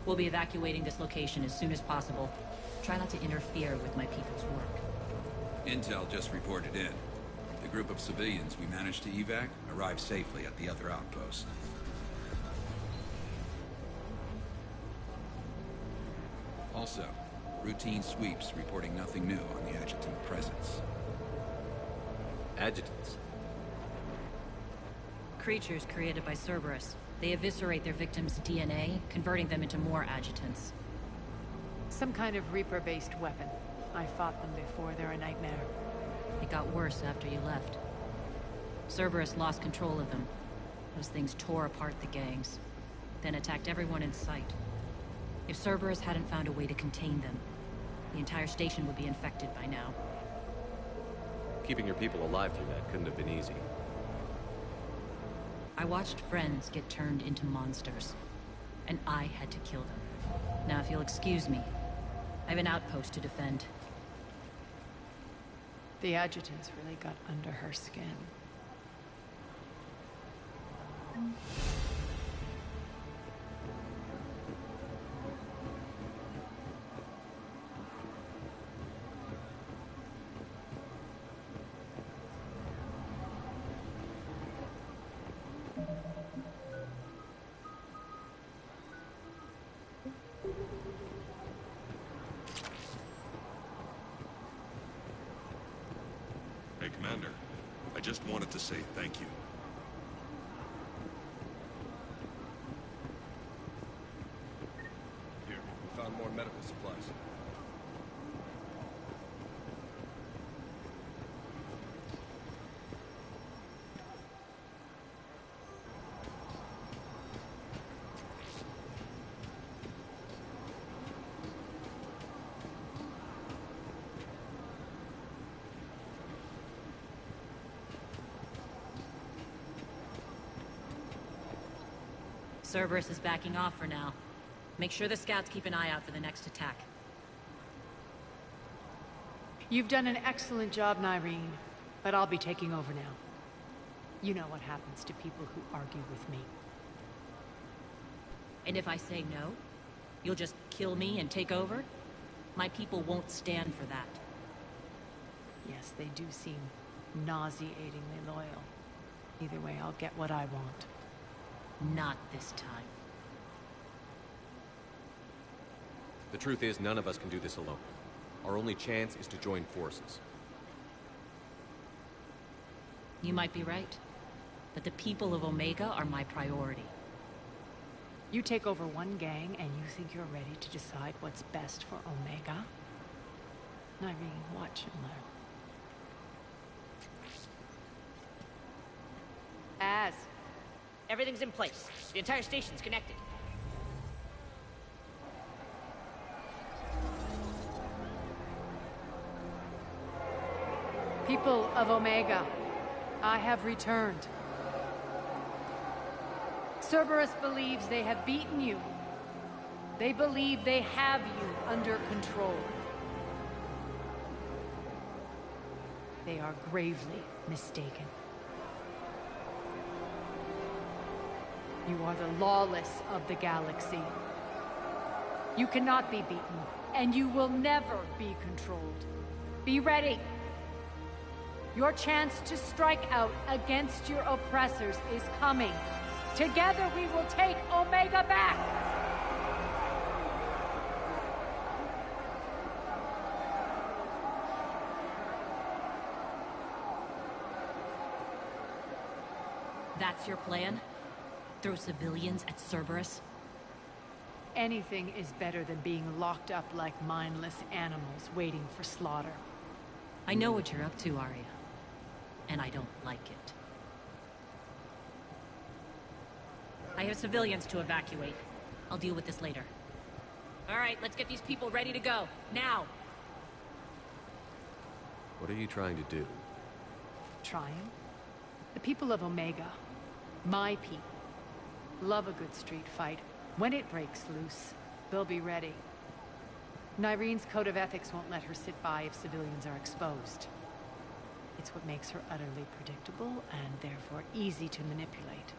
We'll be evacuating this location as soon as possible. Try not to interfere with my people's work. Intel just reported in. The group of civilians we managed to evac arrived safely at the other outpost. Also, routine sweeps reporting nothing new on the adjutant presence. Adjutants? Creatures created by Cerberus. They eviscerate their victims' DNA, converting them into more adjutants. Some kind of Reaper-based weapon. I fought them before. They're a nightmare. It got worse after you left. Cerberus lost control of them. Those things tore apart the gangs, then attacked everyone in sight. If Cerberus hadn't found a way to contain them, the entire station would be infected by now. Keeping your people alive through that couldn't have been easy. I watched friends get turned into monsters, and I had to kill them. Now, if you'll excuse me, I have an outpost to defend. The adjutants really got under her skin. Hey, Commander. I just wanted to say thank you. Here, we found more medical supplies. Cerberus is backing off for now. Make sure the scouts keep an eye out for the next attack. You've done an excellent job, Nyrene, but I'll be taking over now. You know what happens to people who argue with me. And if I say no? You'll just kill me and take over? My people won't stand for that. Yes, they do seem nauseatingly loyal. Either way, I'll get what I want. Not this time. The truth is, none of us can do this alone. Our only chance is to join forces. You might be right. But the people of Omega are my priority. You take over one gang and you think you're ready to decide what's best for Omega? Irene, watch and learn. Everything's in place. The entire station's connected. People of Omega, I have returned. Cerberus believes they have beaten you. They believe they have you under control. They are gravely mistaken. You are the lawless of the galaxy. You cannot be beaten, and you will never be controlled. Be ready. Your chance to strike out against your oppressors is coming. Together we will take Omega back! That's your plan? Throw civilians at Cerberus? Anything is better than being locked up like mindless animals waiting for slaughter. I know what you're up to, Arya. And I don't like it. I have civilians to evacuate. I'll deal with this later. All right, let's get these people ready to go. Now! What are you trying to do? Trying? The people of Omega, my people, love a good street fight. When it breaks loose, they'll be ready. Irene's code of ethics won't let her sit by if civilians are exposed. It's what makes her utterly predictable and therefore easy to manipulate.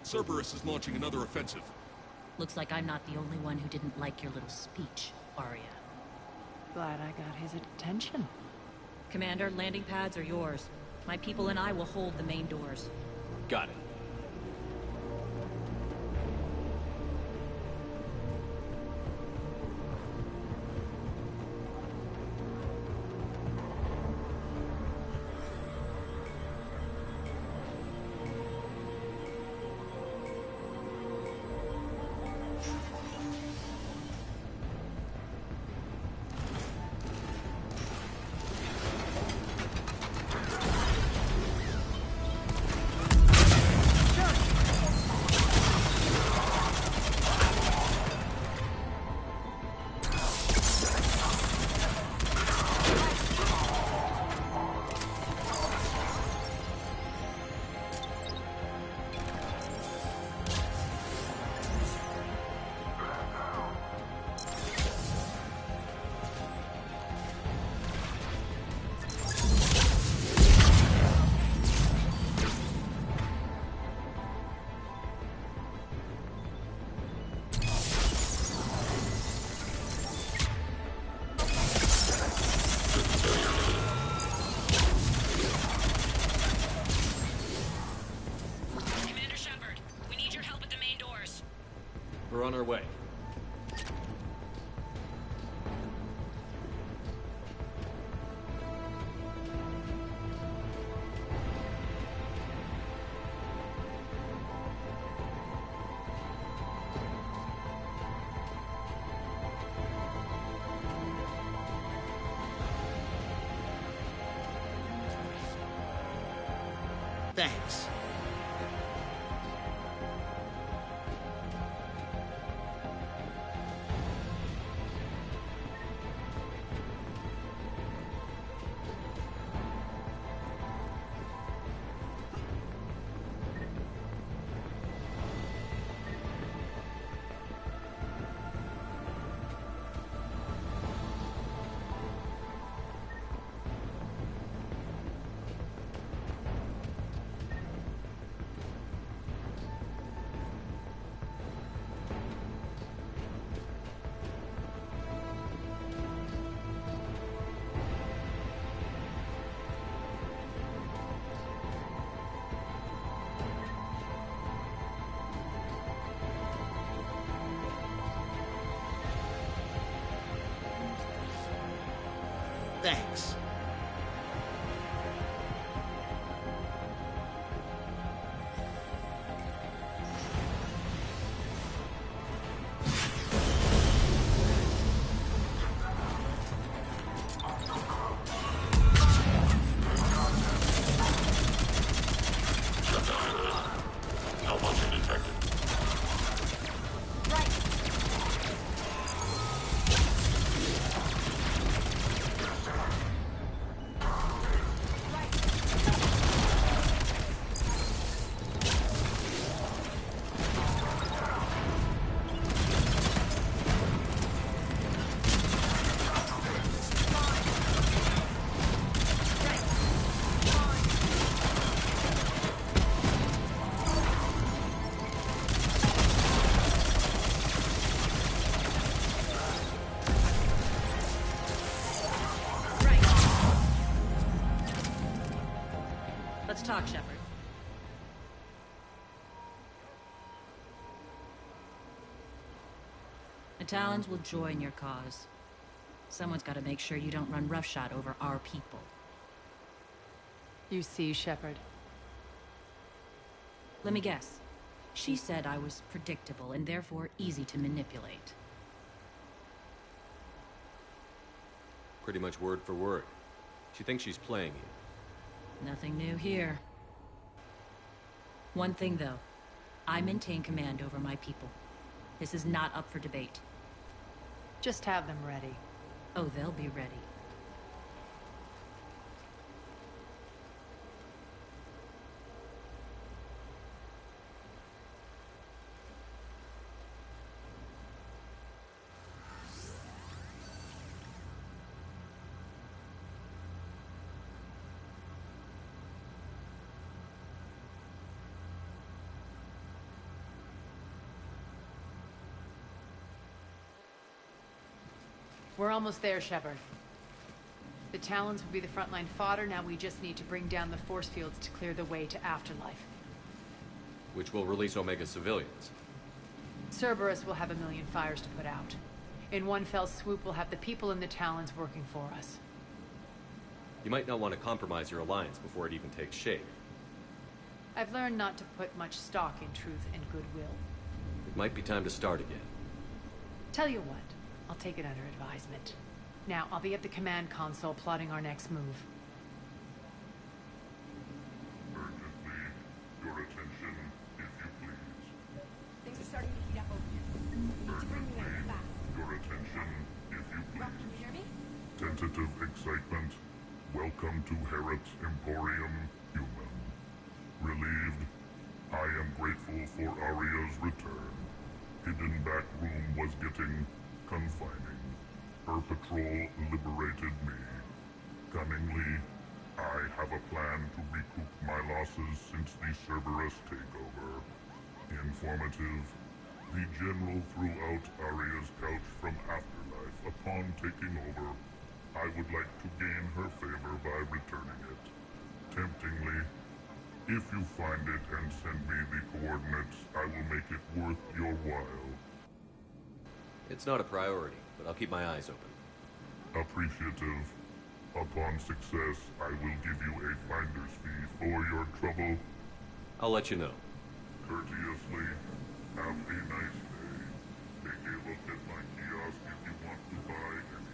Cerberus is launching another offensive. Looks like I'm not the only one who didn't like your little speech, Arya. Glad I got his attention. Commander, landing pads are yours. My people and I will hold the main doors. Got it. We're on our way. Thanks. Thanks. Malfunction detected. Let's talk, Shepard. The Talons will join your cause. Someone's got to make sure you don't run roughshod over our people. You see, Shepard. Let me guess. She said I was predictable and therefore easy to manipulate. Pretty much word for word. She thinks she's playing you. Nothing new here. One thing, though. I maintain command over my people. This is not up for debate. Just have them ready. Oh, they'll be ready. We're almost there, Shepard. The Talons will be the frontline fodder, now we just need to bring down the force fields to clear the way to Afterlife. Which will release Omega civilians. Cerberus will have 1,000,000 fires to put out. In one fell swoop, we'll have the people in the Talons working for us. You might not want to compromise your alliance before it even takes shape. I've learned not to put much stock in truth and goodwill. It might be time to start again. Tell you what, I'll take it under advisement. Now, I'll be at the command console plotting our next move. Urgently, your attention, if you please. Things are starting to heat up over here. We need to bring you in fast. Your attention, if you Rock, can please. you hear me? Tentative excitement. Welcome to Harrot's Emporium, human. Relieved, I am grateful for Aria's return. Hidden back room was getting confining. Her patrol liberated me. Cunningly, I have a plan to recoup my losses since the Cerberus takeover. Informative, the General threw out Aria's couch from Afterlife upon taking over. I would like to gain her favor by returning it. Temptingly, if you find it and send me the coordinates, I will make it worth your while. It's not a priority, but I'll keep my eyes open. Appreciative. Upon success, I will give you a finder's fee for your trouble. I'll let you know. Courteously, have a nice day. Take a look at my kiosk if you want to buy anything.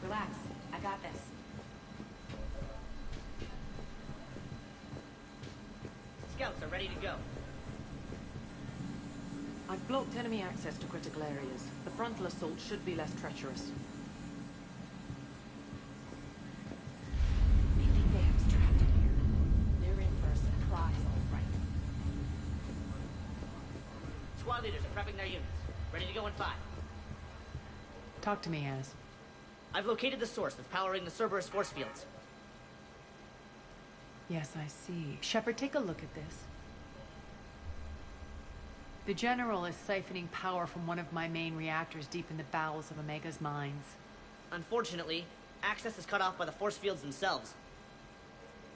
Relax. I got this. Scouts are ready to go. I've blocked enemy access to critical areas. The frontal assault should be less treacherous. They think they have us trapped in here. They're in for a surprise, all right. Squad leaders are prepping their units. Ready to go in 5. Talk to me, Az. I've located the source that's powering the Cerberus force fields. Yes, I see. Shepard, take a look at this. The General is siphoning power from one of my main reactors deep in the bowels of Omega's mines. Unfortunately, access is cut off by the force fields themselves.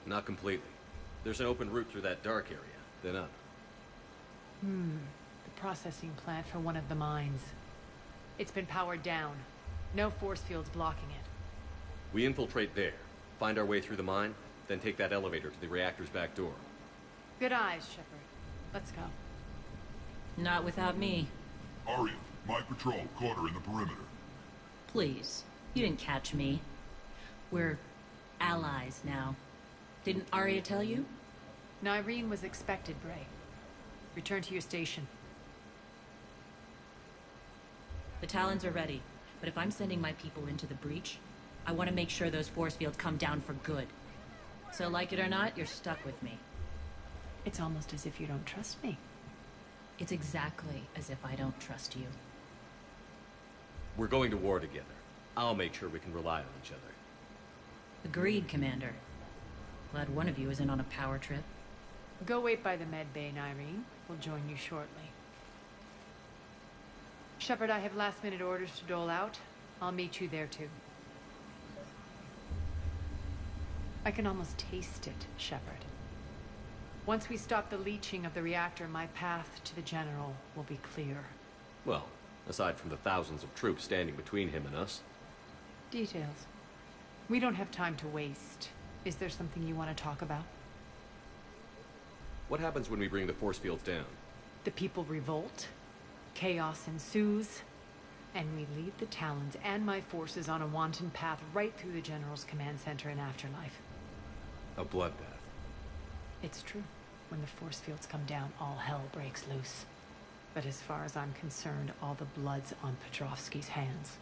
Not completely. There's an open route through that dark area, then up. The processing plant for one of the mines. It's been powered down. No force fields blocking it. We infiltrate there, find our way through the mine, then take that elevator to the reactor's back door. Good eyes, Shepard. Let's go. Not without me. Arya, my patrol caught her in the perimeter. Please. You didn't catch me. We're allies now. Didn't Arya tell you? Nyreen was expected, Bray. Return to your station. The Talons are ready, but if I'm sending my people into the breach, I want to make sure those force fields come down for good. So like it or not, you're stuck with me. It's almost as if you don't trust me. It's exactly as if I don't trust you. We're going to war together. I'll make sure we can rely on each other. Agreed, Commander. Glad one of you isn't on a power trip. Go wait by the med bay, Nyreen. We'll join you shortly. Shepard, I have last-minute orders to dole out. I'll meet you there, too. I can almost taste it, Shepard. Once we stop the leaching of the reactor, my path to the General will be clear. Well, aside from the thousands of troops standing between him and us. Details. We don't have time to waste. Is there something you want to talk about? What happens when we bring the force fields down? The people revolt, chaos ensues, and we lead the Talons and my forces on a wanton path right through the General's command center and afterlife. A bloodbath. It's true. When the force fields come down, all hell breaks loose. But as far as I'm concerned, all the blood's on Petrovsky's hands.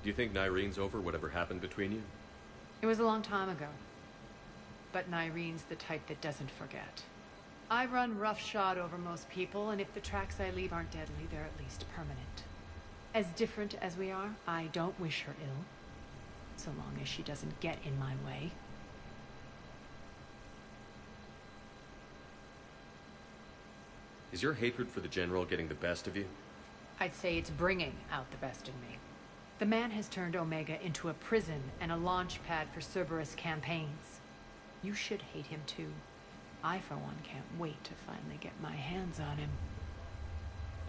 Do you think Nyreen's over whatever happened between you? It was a long time ago. But Nyreen's the type that doesn't forget. I run roughshod over most people, and if the tracks I leave aren't deadly, they're at least permanent. As different as we are, I don't wish her ill. So long as she doesn't get in my way. Is your hatred for the General getting the best of you? I'd say it's bringing out the best in me. The man has turned Omega into a prison and a launch pad for Cerberus campaigns. You should hate him too. I, for one, can't wait to finally get my hands on him.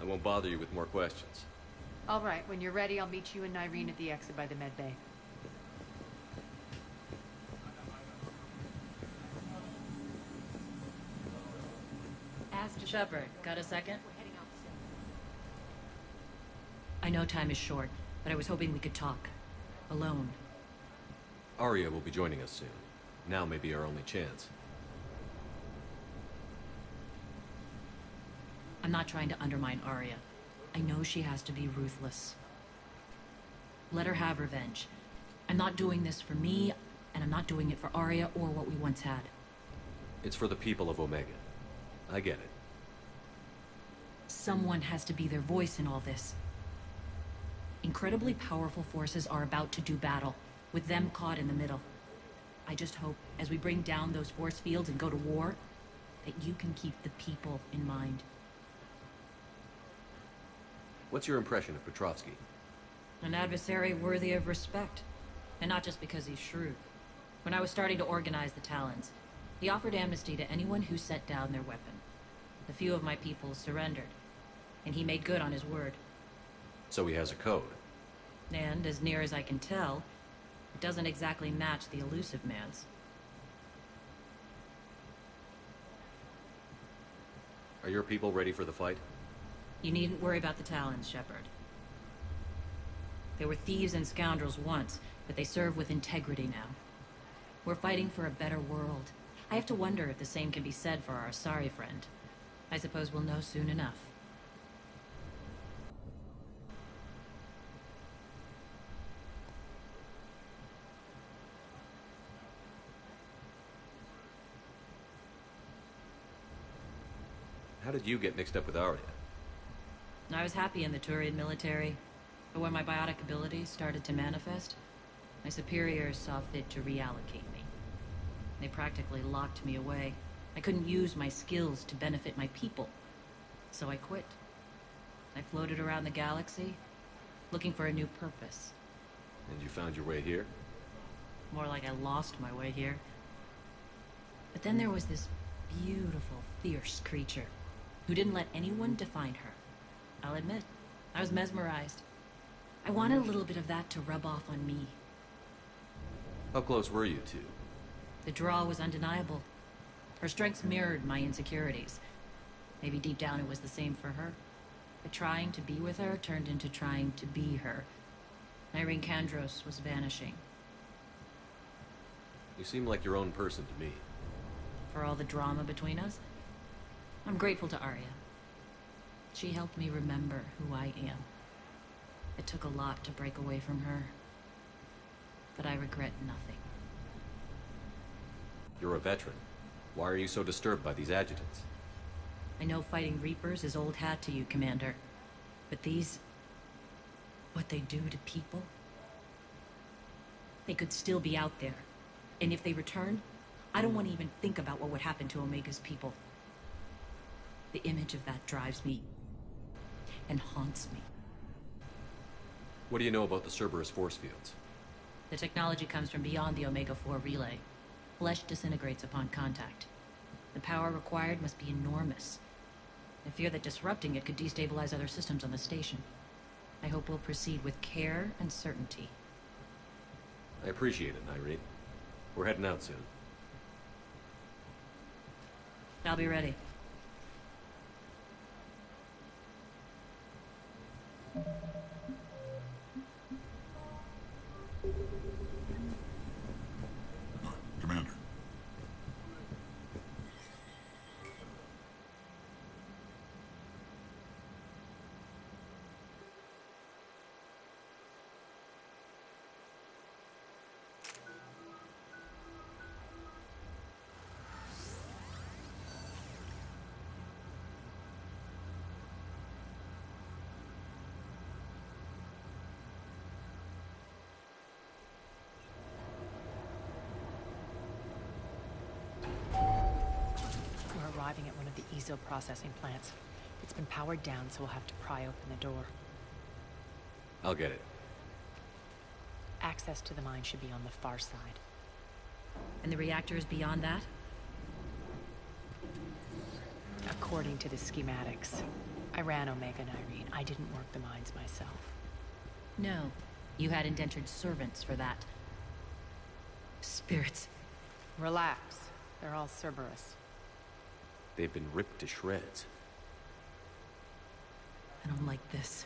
I won't bother you with more questions. All right, when you're ready, I'll meet you and Nyreen at the exit by the med bay. Shepard, got a second? I know time is short, but I was hoping we could talk. Alone. Arya will be joining us soon. Now may be our only chance. I'm not trying to undermine Arya. I know she has to be ruthless. Let her have revenge. I'm not doing this for me, and I'm not doing it for Arya or what we once had. It's for the people of Omega. I get it. Someone has to be their voice in all this. Incredibly powerful forces are about to do battle, with them caught in the middle. I just hope, as we bring down those force fields and go to war, that you can keep the people in mind. What's your impression of Petrovsky? An adversary worthy of respect. And not just because he's shrewd. When I was starting to organize the Talons, he offered amnesty to anyone who set down their weapon. A few of my people surrendered, and he made good on his word. So he has a code. And, as near as I can tell, it doesn't exactly match the elusive man's. Are your people ready for the fight? You needn't worry about the Talons, Shepard. They were thieves and scoundrels once, but they serve with integrity now. We're fighting for a better world. I have to wonder if the same can be said for our Asari friend. I suppose we'll know soon enough. How did you get mixed up with Arya? I was happy in the Turian military, but when my biotic abilities started to manifest, my superiors saw fit to reallocate me. They practically locked me away. I couldn't use my skills to benefit my people, so I quit. I floated around the galaxy, looking for a new purpose. And you found your way here? More like I lost my way here. But then there was this beautiful, fierce creature who didn't let anyone define her. I'll admit, I was mesmerized. I wanted a little bit of that to rub off on me. How close were you two? The draw was undeniable. Her strengths mirrored my insecurities. Maybe deep down it was the same for her. But trying to be with her turned into trying to be her. Irene Kandros was vanishing. You seem like your own person to me. For all the drama between us, I'm grateful to Arya. She helped me remember who I am. It took a lot to break away from her, but I regret nothing. You're a veteran. Why are you so disturbed by these adjutants? I know fighting Reapers is old hat to you, Commander. But these... what they do to people? They could still be out there. And if they return, I don't want to even think about what would happen to Omega's people. The image of that drives me and haunts me. What do you know about the Cerberus force fields? The technology comes from beyond the Omega-4 relay. Flesh disintegrates upon contact. The power required must be enormous. I fear that disrupting it could destabilize other systems on the station. I hope we'll proceed with care and certainty. I appreciate it, Irene. We're heading out soon. I'll be ready. Commander. We're arriving at one of the ESO processing plants. It's been powered down, so we'll have to pry open the door. I'll get it. Access to the mine should be on the far side. And the reactor is beyond that? According to the schematics. I ran Omega and Irene. I didn't work the mines myself. No. You had indentured servants for that. Spirits. Relax. They're all Cerberus. They've been ripped to shreds. I don't like this.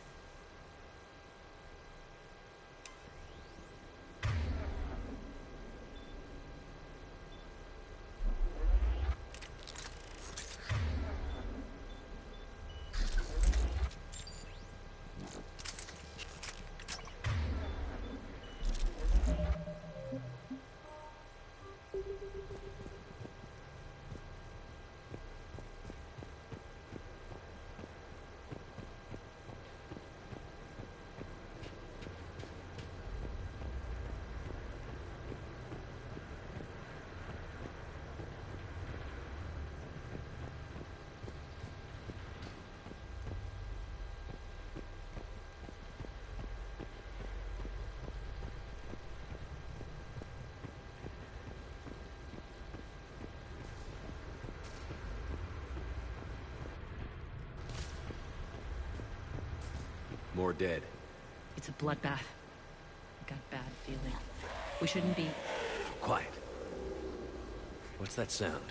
More dead. It's a bloodbath. I got a bad feeling. We shouldn't be... Quiet. What's that sound?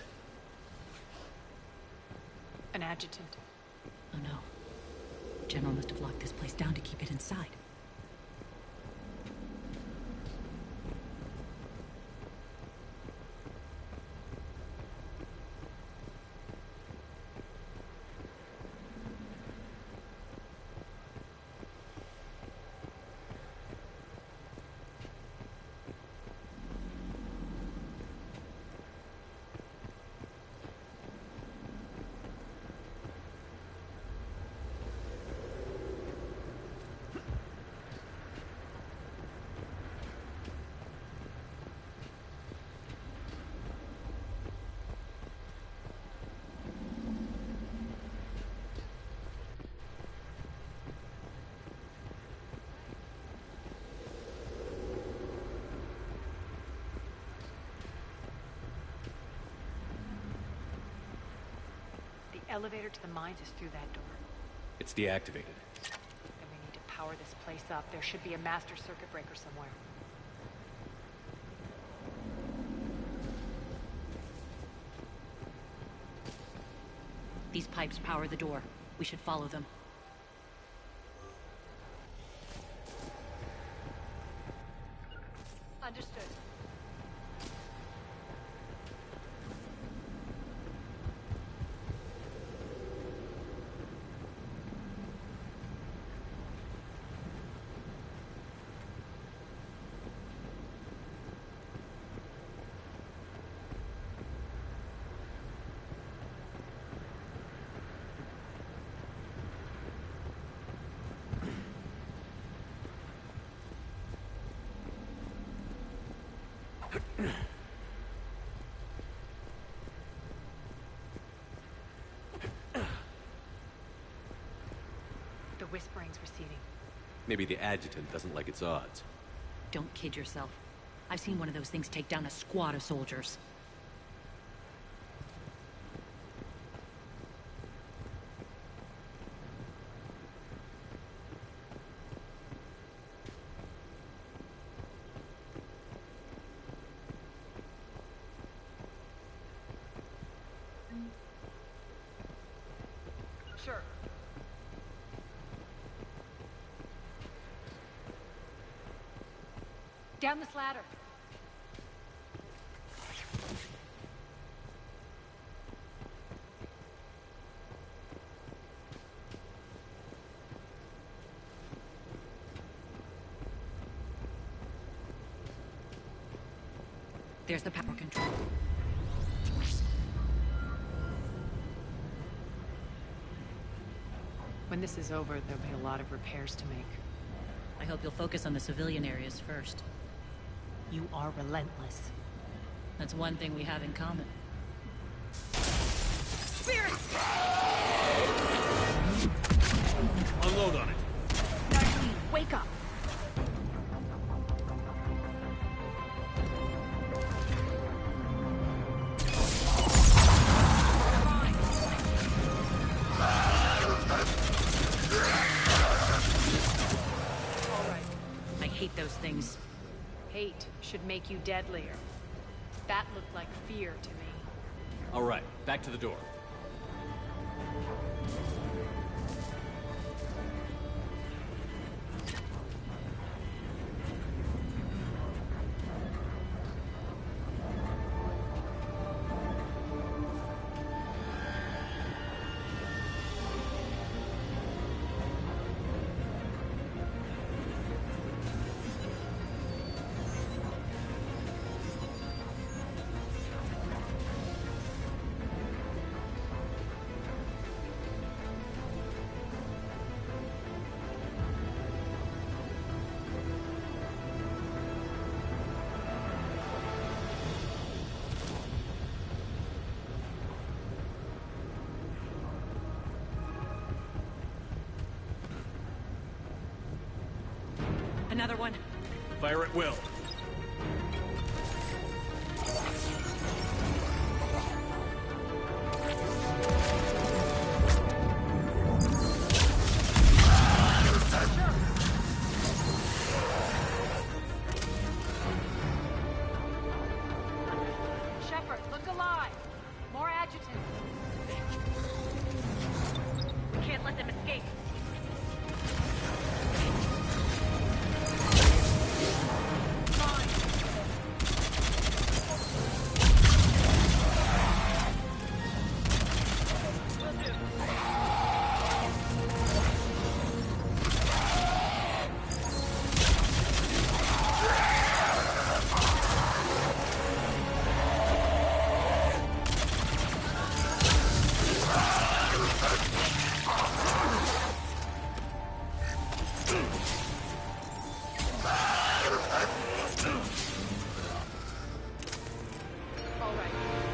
An adjutant. Oh no. General must have locked this place down to keep it inside. elevator to the mines is through that door. It's deactivated. Then we need to power this place up. There should be a master circuit breaker somewhere. These pipes power the door. We should follow them. Understood. The whispering's receding. Maybe the adjutant doesn't like its odds. Don't kid yourself. I've seen one of those things take down a squad of soldiers. Sure. Down this ladder. There's the power control. When this is over, there'll be a lot of repairs to make. I hope you'll focus on the civilian areas first. You are relentless. That's one thing we have in common. Spirits! Unload on it. Nightly, wake up! I hate those things. Hate should make you deadlier. That looked like fear to me. All right, back to the door. Another one. Fire at will. Shepard, look alive! More adjutants. We can't let them escape.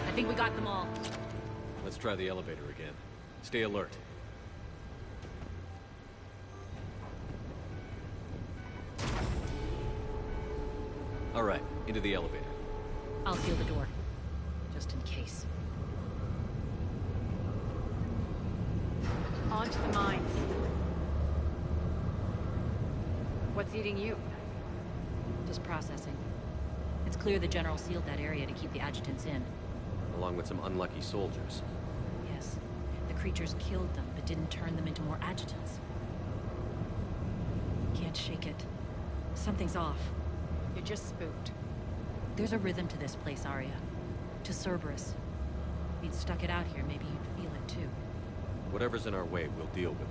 I think we got them all. Let's try the elevator again. Stay alert. All right, into the elevator. I'll seal the door. Just in case. On to the mines. What's eating you? Just processing. It's clear the General sealed that area to keep the adjutants in. Along with some unlucky soldiers. Yes. The creatures killed them, but didn't turn them into more adjutants. Can't shake it. Something's off. You're just spooked. There's a rhythm to this place, Arya. To Cerberus. If you'd stuck it out here, maybe you'd feel it too. Whatever's in our way, we'll deal with it.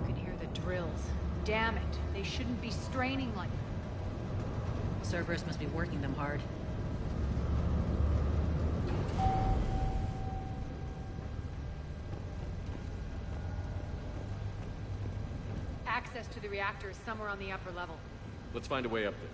You can hear the drills. Damn it. They shouldn't be straining like... Cerberus must be working them hard. Access to the reactor is somewhere on the upper level. Let's find a way up there.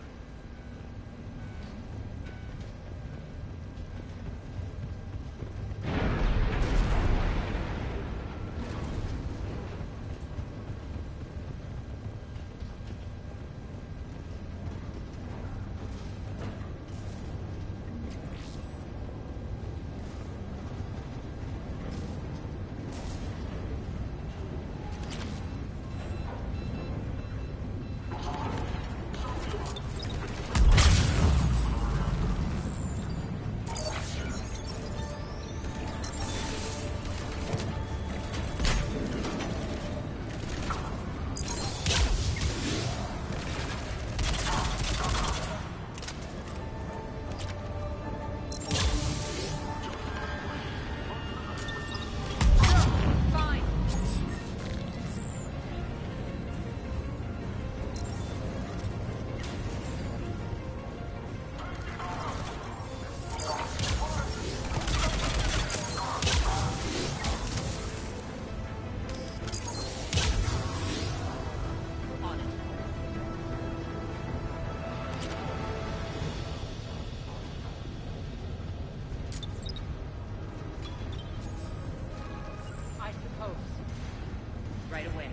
Right away.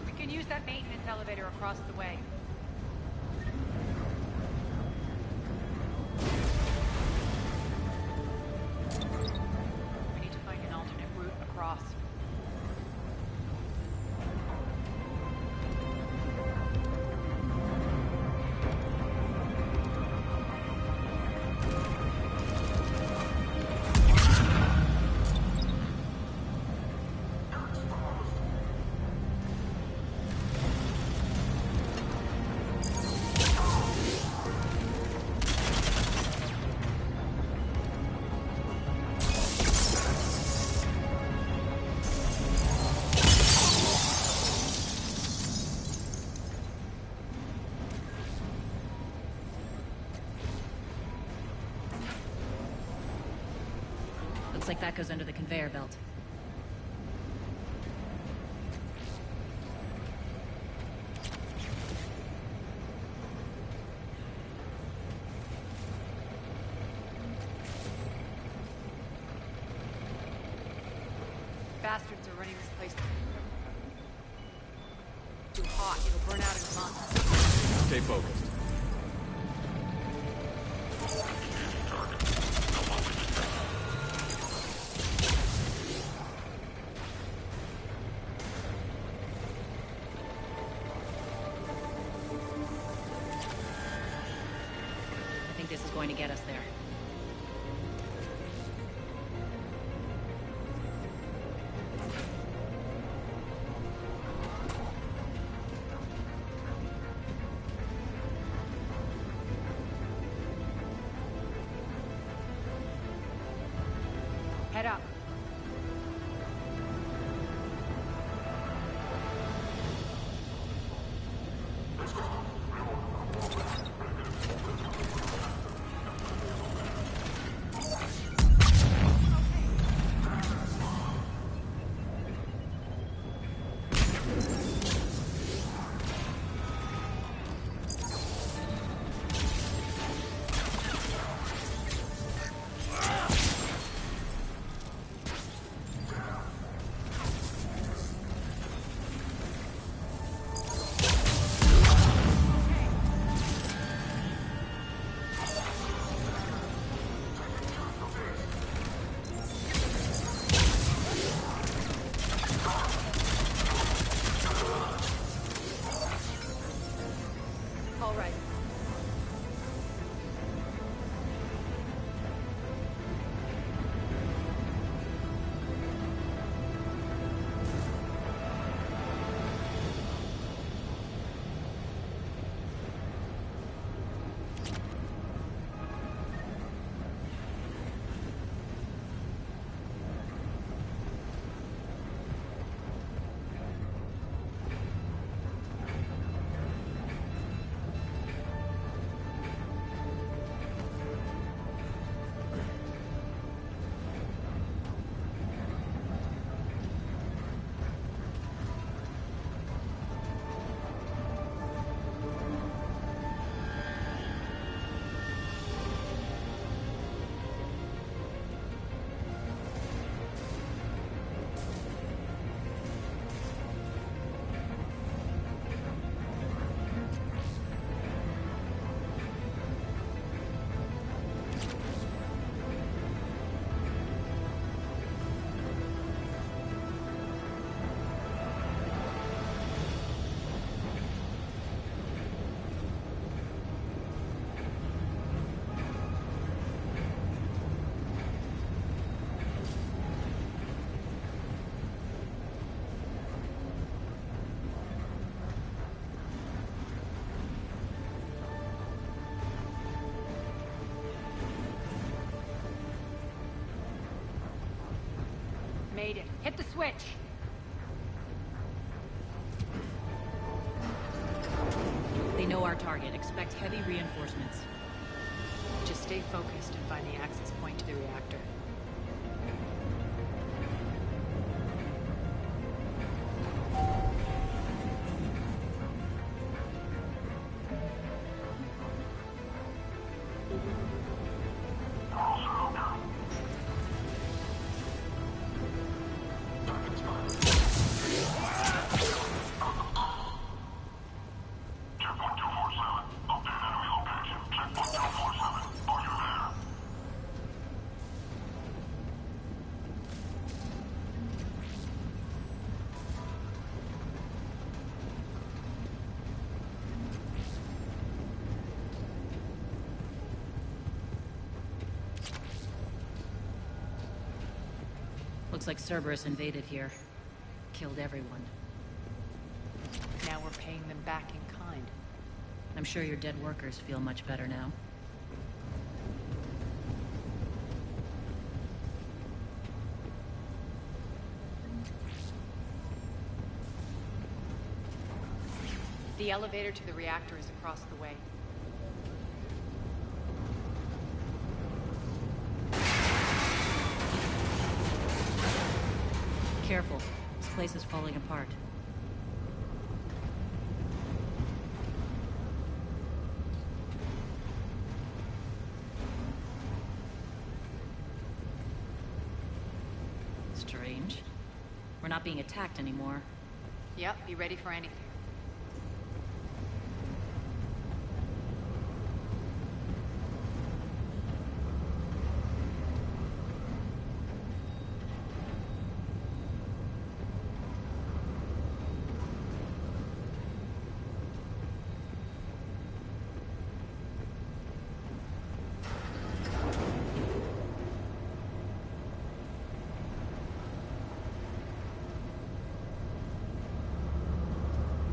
We can use that maintenance elevator across the way. We need to find an alternate route across. Looks like that goes under the conveyor belt. Bastards are running this place too hot. It'll burn out in a month. Stay focused. I think this is going to get us there. Head up. made it. Hit the switch! They know our target. Expect heavy reinforcements. Just stay focused and find the access point to the reactor. Looks like Cerberus invaded here. Killed everyone. Now we're paying them back in kind. I'm sure your dead workers feel much better now. The elevator to the reactor is across the way. Careful. This place is falling apart. Strange. We're not being attacked anymore. Yep, be ready for anything.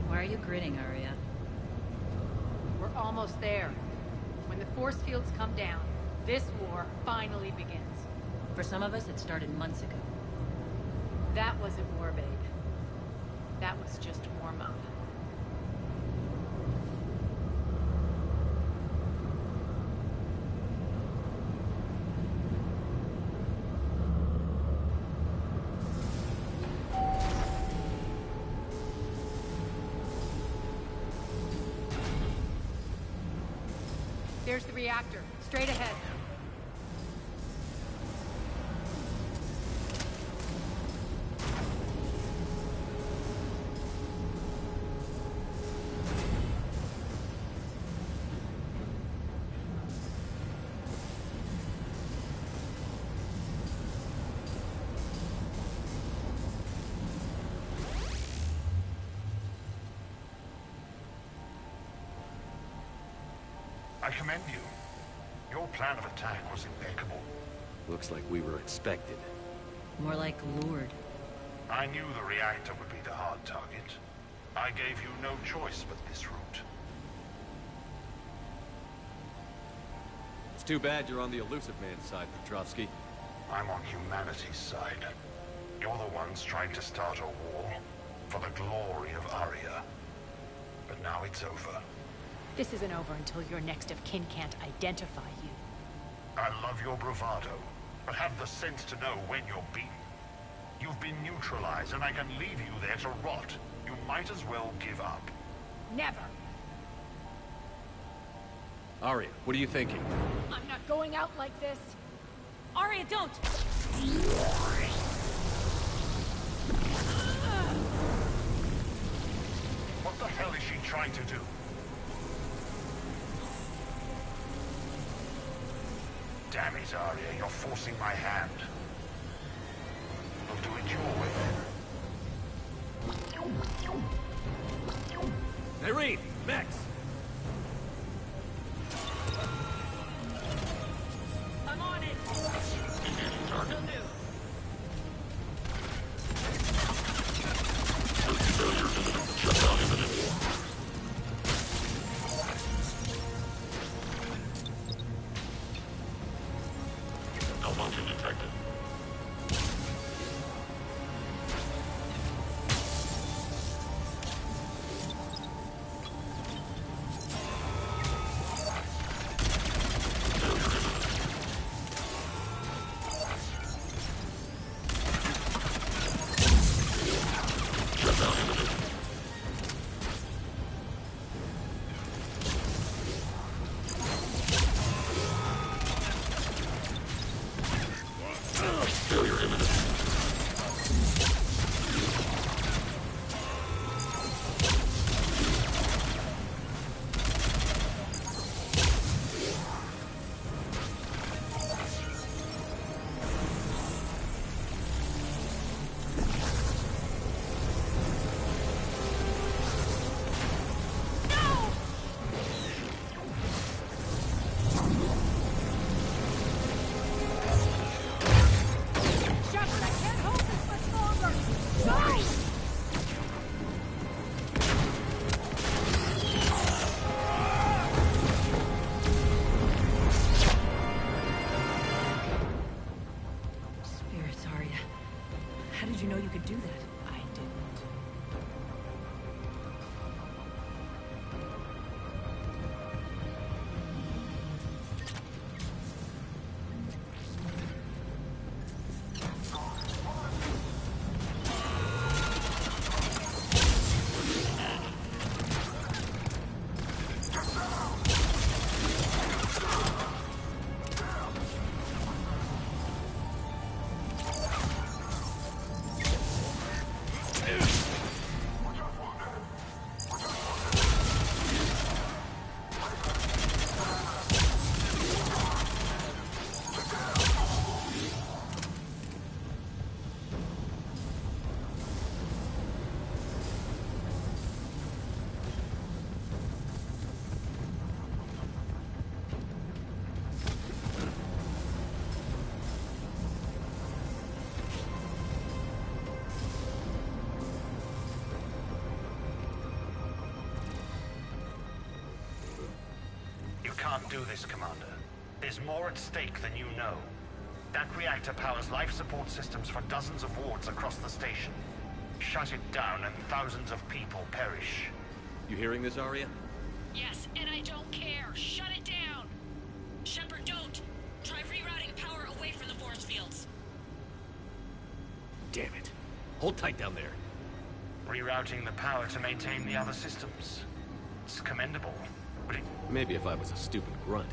Why are you grinning, Arya? We're almost there. When the force fields come down, this war finally begins. For some of us, it started months ago. That wasn't war, babe. That was just warm-up. There's the reactor. Straight ahead. I commend you. Your plan of attack was impeccable. Looks like we were expected. More like lured. I knew the reactor would be the hard target. I gave you no choice but this route. It's too bad you're on the Elusive Man's side, Petrovsky. I'm on humanity's side. You're the ones trying to start a war for the glory of Arya. But now it's over. This isn't over until your next of kin can't identify you. I love your bravado, but have the sense to know when you're beaten. You've been neutralized, and I can leave you there to rot. You might as well give up. Never! Arya, what are you thinking? I'm not going out like this! Arya, don't! What the hell is she trying to do? Damn it, Arya, you're forcing my hand. I'll do it your way. Hey, Reed! Max! I'm on it! Will do. do that? I didn't. Can't do this, Commander. There's more at stake than you know. That reactor powers life support systems for dozens of wards across the station. Shut it down and thousands of people perish. You hearing this, Arya? Yes, and I don't care. Shut it down! Shepard, don't! Try rerouting power away from the force fields. Damn it. Hold tight down there. Rerouting the power to maintain the other systems. It's commendable, but it... Maybe if I was a stupid grunt.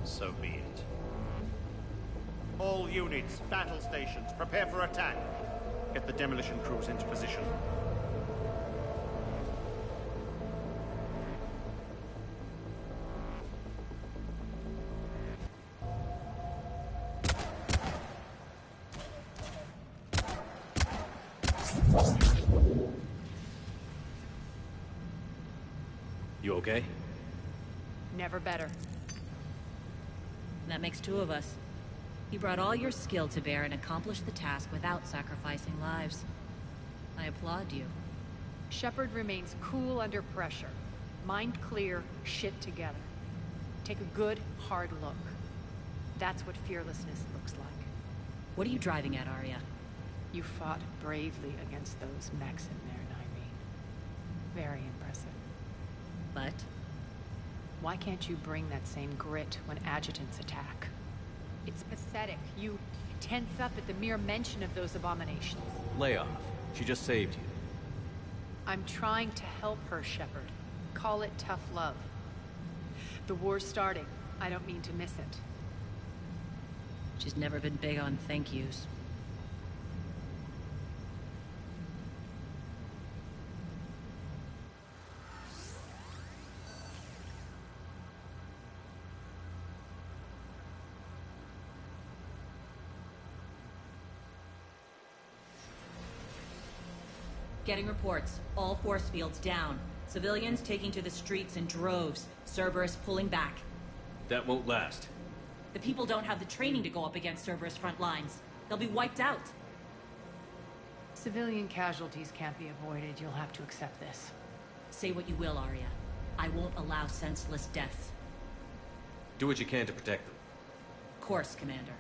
So be it. All units, battle stations, prepare for attack. Get the demolition crews into position. You okay? Never better. That makes two of us. You brought all your skill to bear and accomplished the task without sacrificing lives. I applaud you. Shepard remains cool under pressure. Mind clear, shit together. Take a good, hard look. That's what fearlessness looks like. What are you driving at, Arya? You fought bravely against those mechs in there, Nymi. Very impressive. But? Why can't you bring that same grit when adjutants attack? It's pathetic. You tense up at the mere mention of those abominations. Lay off. She just saved you. I'm trying to help her, Shepard. Call it tough love. The war's starting. I don't mean to miss it. She's never been big on thank yous. Getting reports. All force fields down. Civilians taking to the streets in droves. Cerberus pulling back. That won't last. The people don't have the training to go up against Cerberus front lines. They'll be wiped out. Civilian casualties can't be avoided. You'll have to accept this. Say what you will, Arya. I won't allow senseless deaths. Do what you can to protect them. Of course, Commander.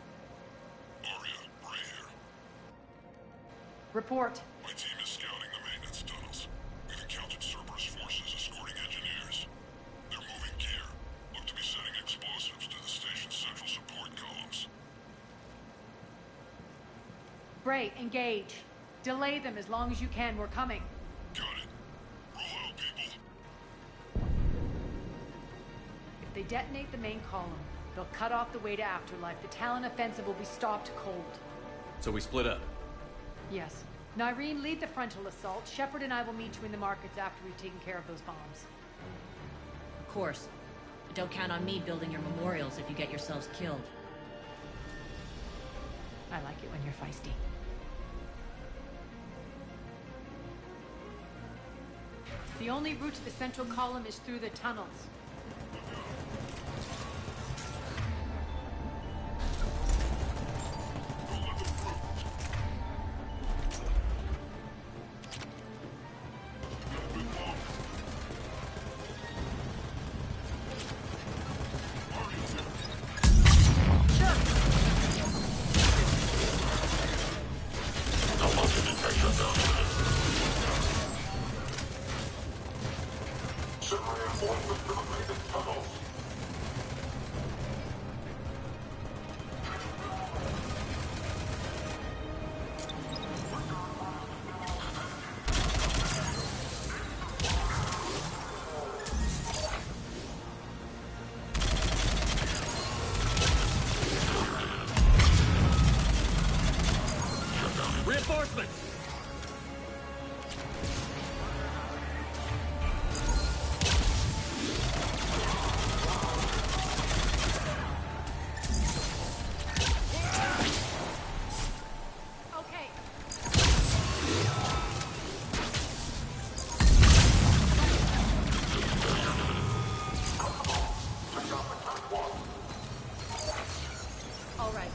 Arya, Bray here. Report. My team is scouting the maintenance tunnels. We've encountered Cerberus forces escorting engineers. They're moving gear. Look to be setting explosives to the station's central support columns. Bray, engage. Delay them as long as you can. We're coming. Got it. Roll out, people. If they detonate the main column, they'll cut off the way to Afterlife. The Talon offensive will be stopped cold. So we split up. Yes. Nyreen, lead the frontal assault. Shepard and I will meet you in the markets after we've taken care of those bombs. Of course. But don't count on me building your memorials if you get yourselves killed. I like it when you're feisty. The only route to the central column is through the tunnels. Reinforcements! Okay. All right.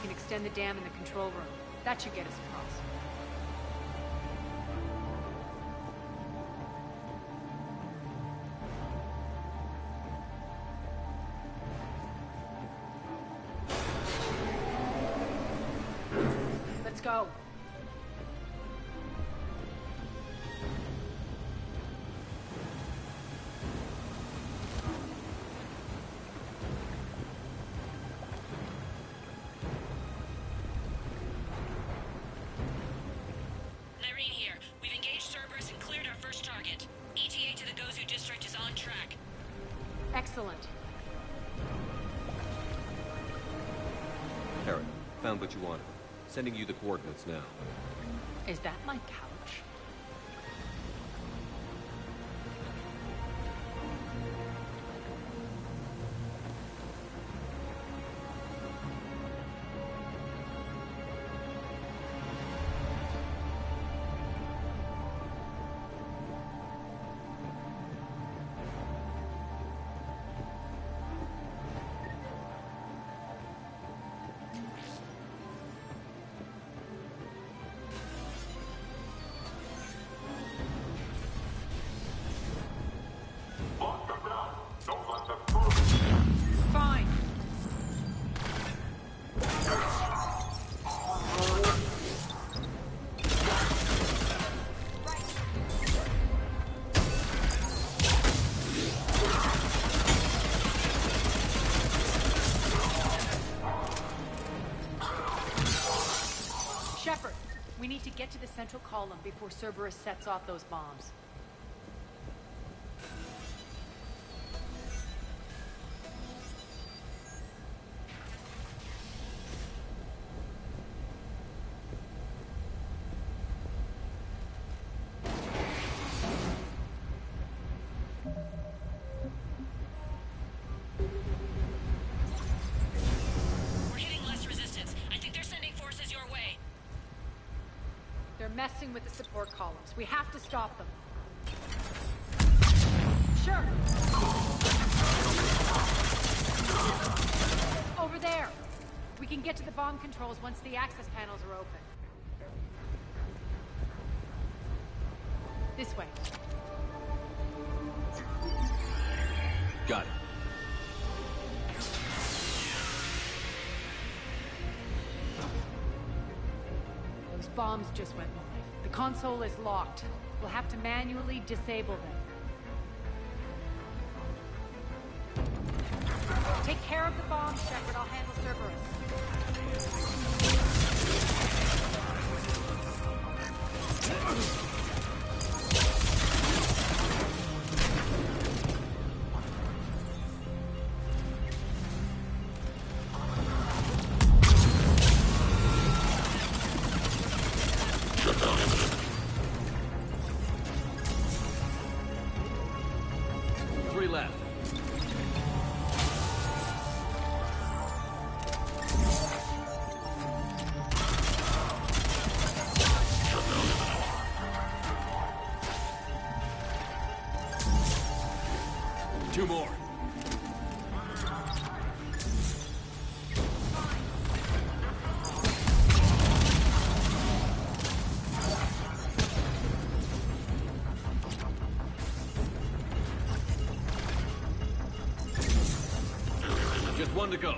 Extend the dam in the control room. That should get us across. Let's go. Nyreen here. We've engaged Cerberus and cleared our first target. ETA to the Gozu district is on track. Excellent. Parrot, found what you wanted. Sending you the coordinates now. Is that my couch? Fine. Shepard, we need to get to the central column before Cerberus sets off those bombs. We're hitting less resistance. I think they're sending forces your way. They're messing with the support columns. We have to stop them. Sure. Over there. We can get to the bomb controls once the access panels are open. This way. Got it. Those bombs just went live. The console is locked. We'll have to manually disable them. Take care of the bombs, Shepard. I'll handle Cerberus. 3 left. Two more. Just one to go.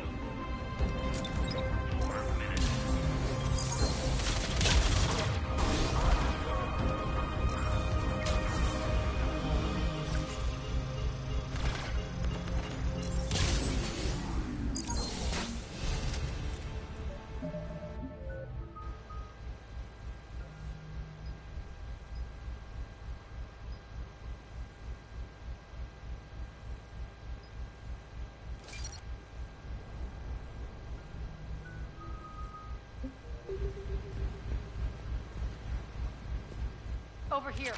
Over here.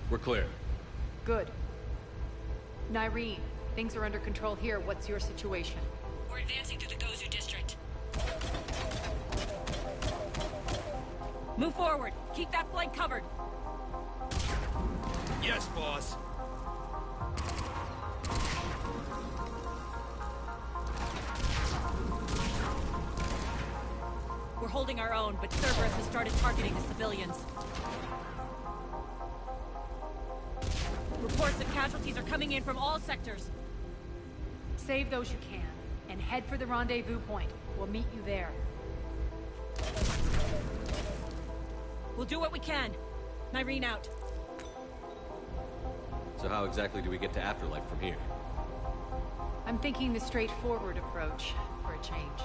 We're clear. Good. Nyreen, things are under control here. What's your situation? We're advancing through the Gozu district. Move forward. Keep that flank covered. Yes, boss. We're holding our own, but Cerberus has started targeting the civilians. Reports of casualties are coming in from all sectors. Save those you can, and head for the rendezvous point. We'll meet you there. We'll do what we can. Nyreen out. So how exactly do we get to Afterlife from here? I'm thinking the straightforward approach, for a change.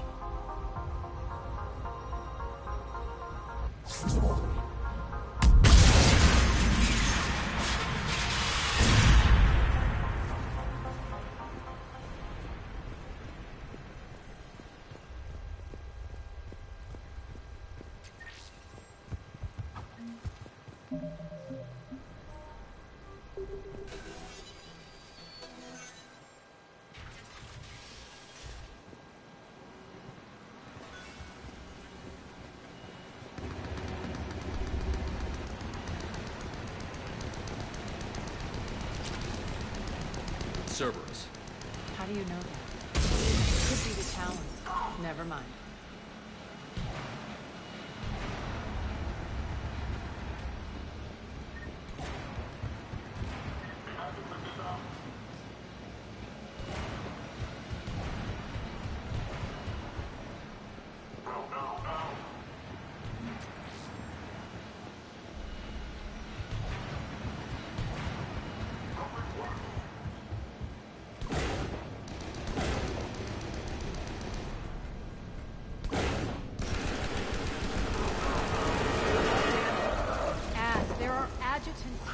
Cerberus. How do you know that? Could be the Talon. Never mind.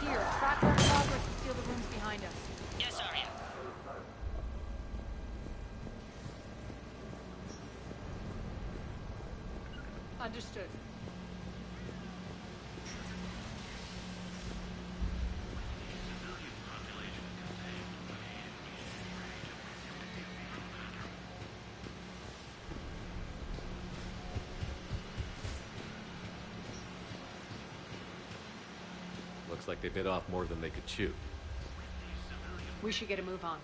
Here, track our progress and seal the rooms behind us. Yes, Arya. Understood. Looks like they bit off more than they could chew. We should get a move on.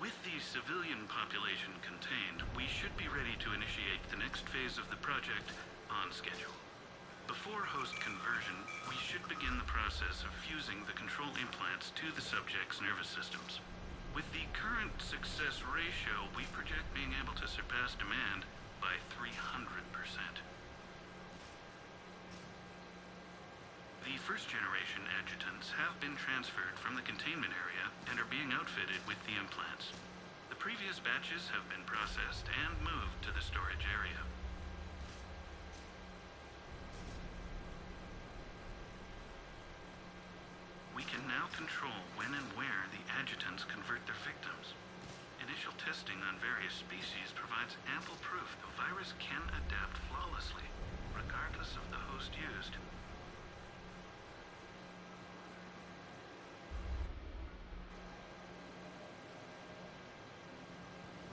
With these civilian population contained, we should be ready to initiate the next phase of the project on schedule. Before host conversion, we should begin the process of fusing the control implants to the subject's nervous systems. With the current success ratio, we project being able to surpass demand by 300%. The first-generation adjutants have been transferred from the containment area and are being outfitted with the implants. The previous batches have been processed and moved to the storage area. We can now control when and where the adjutants convert their victims. Initial testing on various species provides ample proof the virus can adapt flawlessly, regardless of the host used.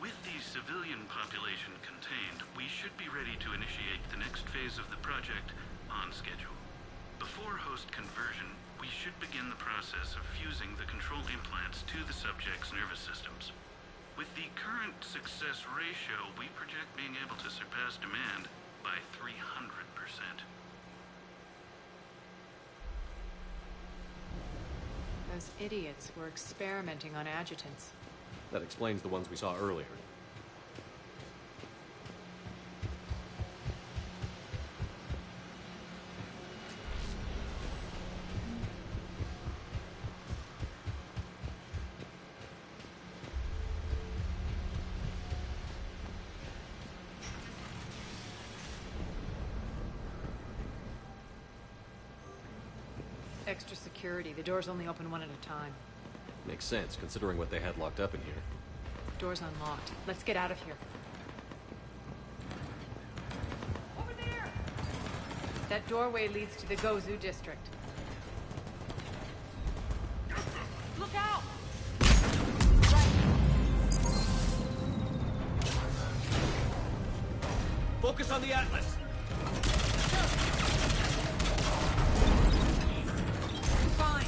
With the civilian population contained, we should be ready to initiate the next phase of the project on schedule. Before host conversion, we should begin the process of fusing the control implants to the subject's nervous systems. With the current success ratio, we project being able to surpass demand by 300%. Those idiots were experimenting on adjutants. That explains the ones we saw earlier. Extra security. The doors only open one at a time. Makes sense, considering what they had locked up in here. Door's unlocked. Let's get out of here. Over there! That doorway leads to the Gozu district. Look out! Focus on the Atlas! Fine.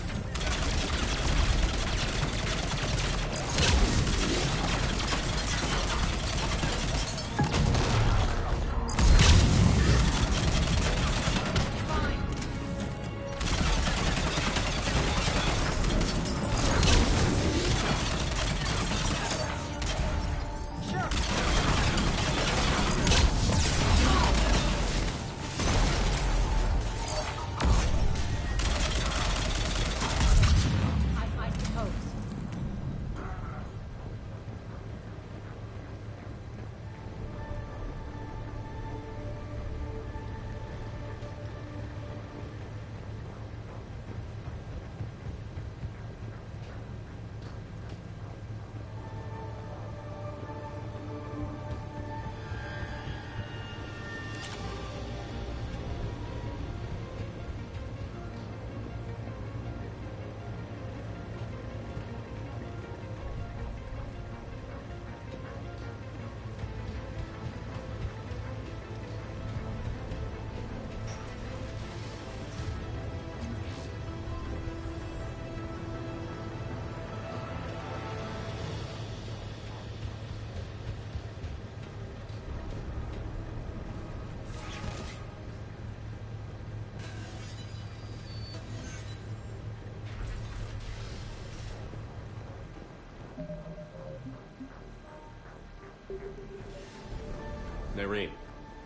Nerine,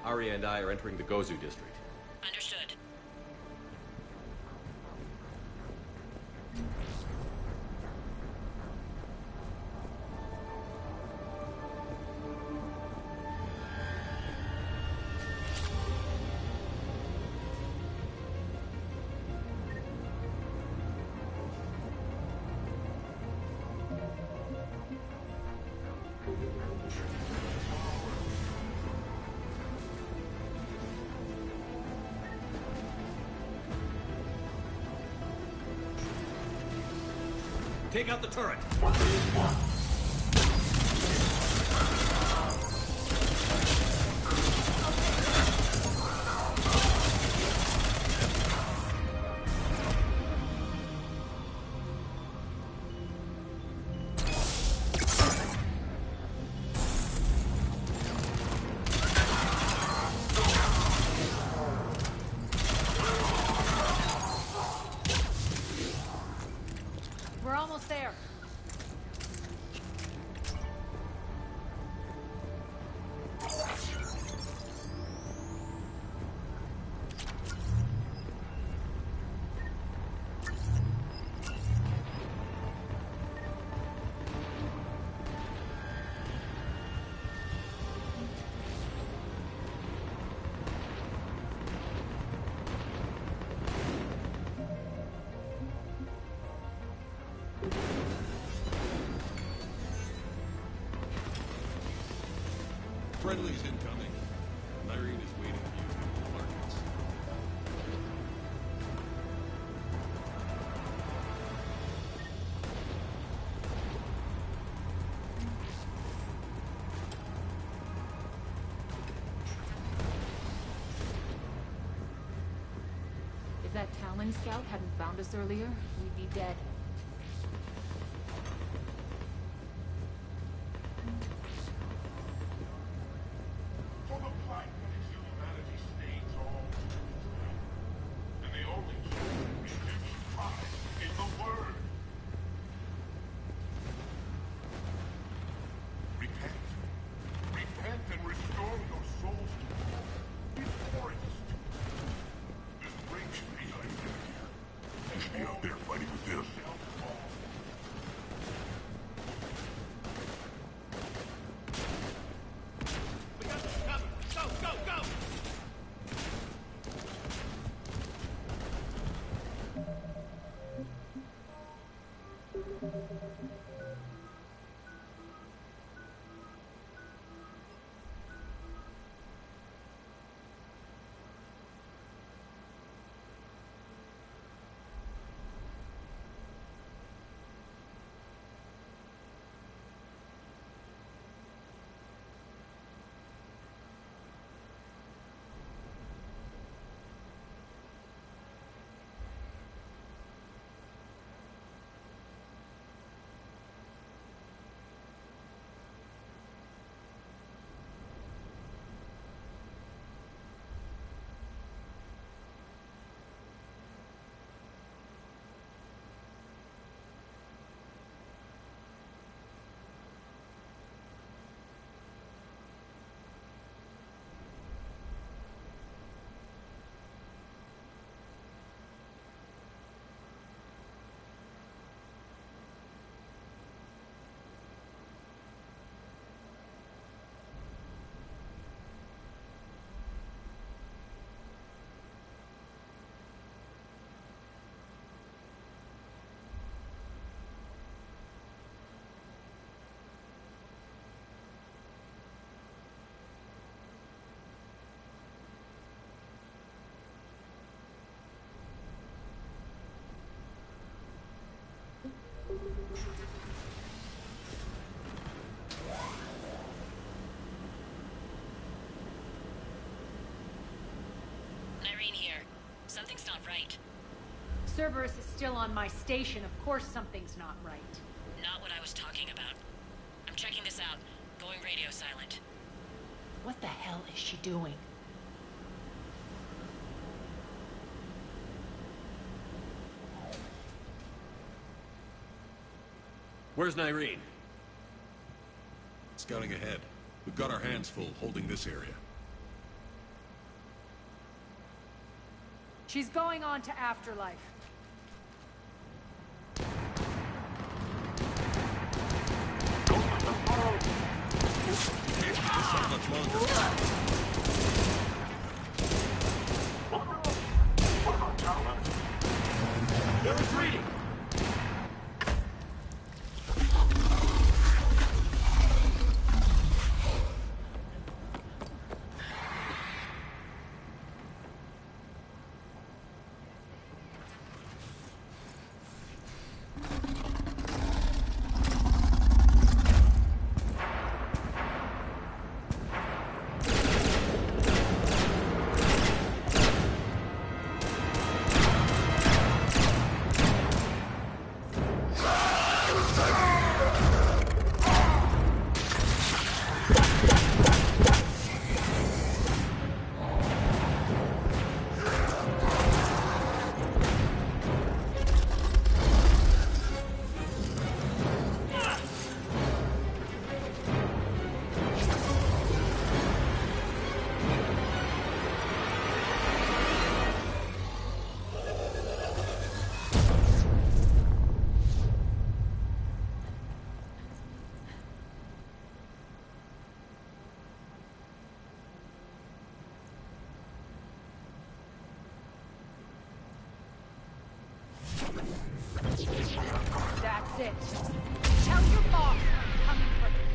Arya and I are entering the Gozu district. Understood. Take out the turret! Friendly's incoming. Irene is waiting for you in the markets. If that Talon scout hadn't found us earlier, we'd be dead. Irene here. Something's not right. Cerberus is still on my station. Of course something's not right. Not what I was talking about. I'm checking this out. Going radio silent. What the hell is she doing? Where's Irene? Scouting ahead. We've got our hands full holding this area. She's going on to Afterlife. It's not much longer. They're retreating! That's it. Tell your boss I'm coming for him.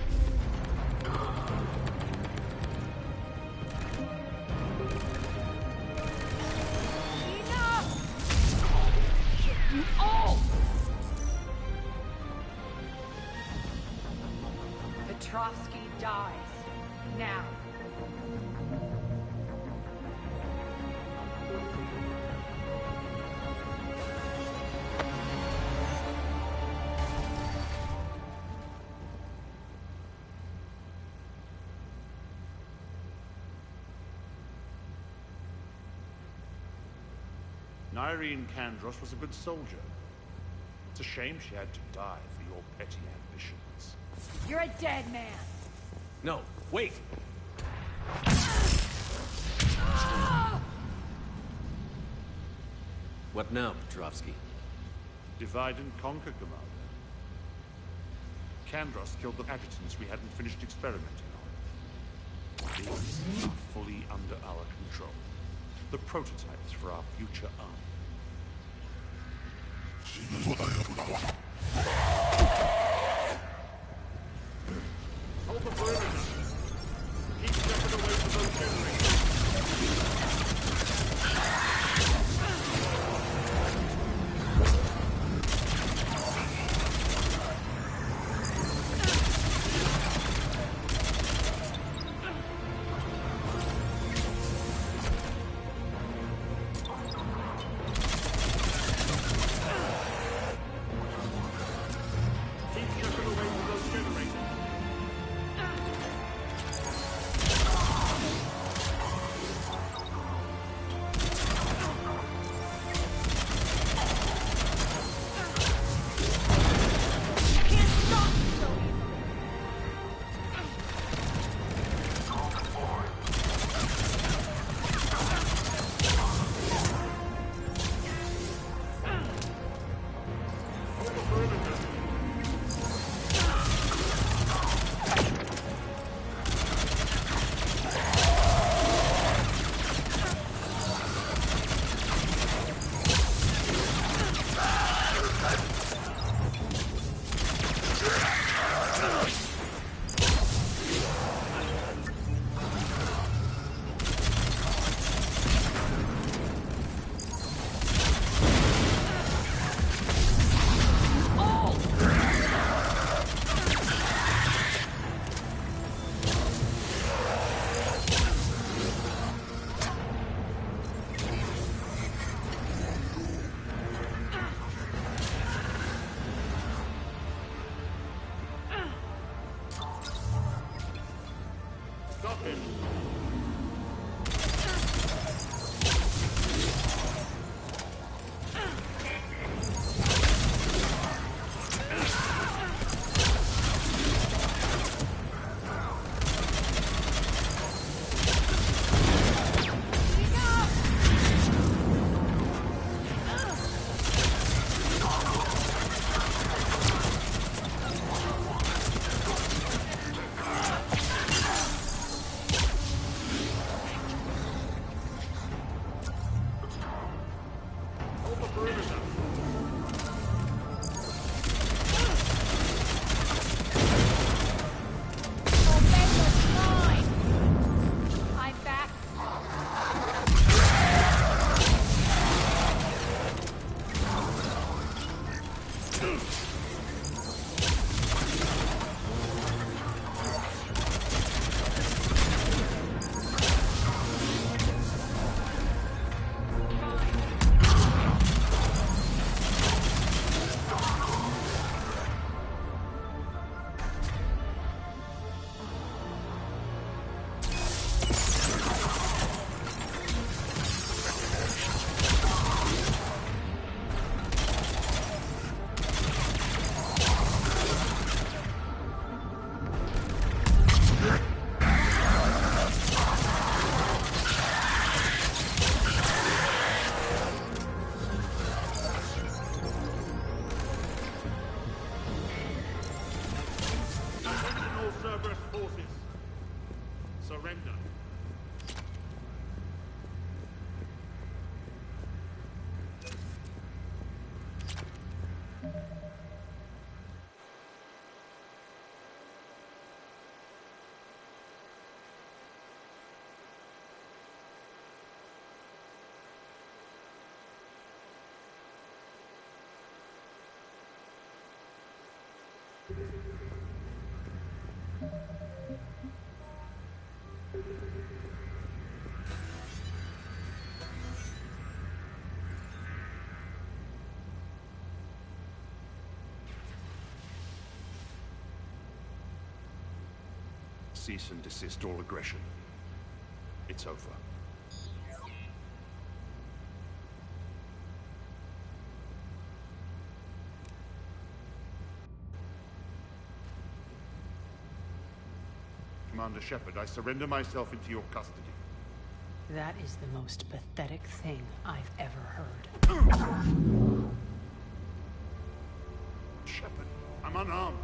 Nyreen Kandros was a good soldier. It's a shame she had to die for your petty ambitions. You're a dead man. No, wait! What now, Petrovsky? Divide and conquer, Commander. Kandros killed the adjutants we hadn't finished experimenting on. These are fully under our control. The prototypes for our future army. Hold the perimeter. Keep Shepard away from those generators. Cease and desist all aggression. It's over. Commander Shepard. I surrender myself into your custody. That is the most pathetic thing I've ever heard. Shepard, I'm unarmed,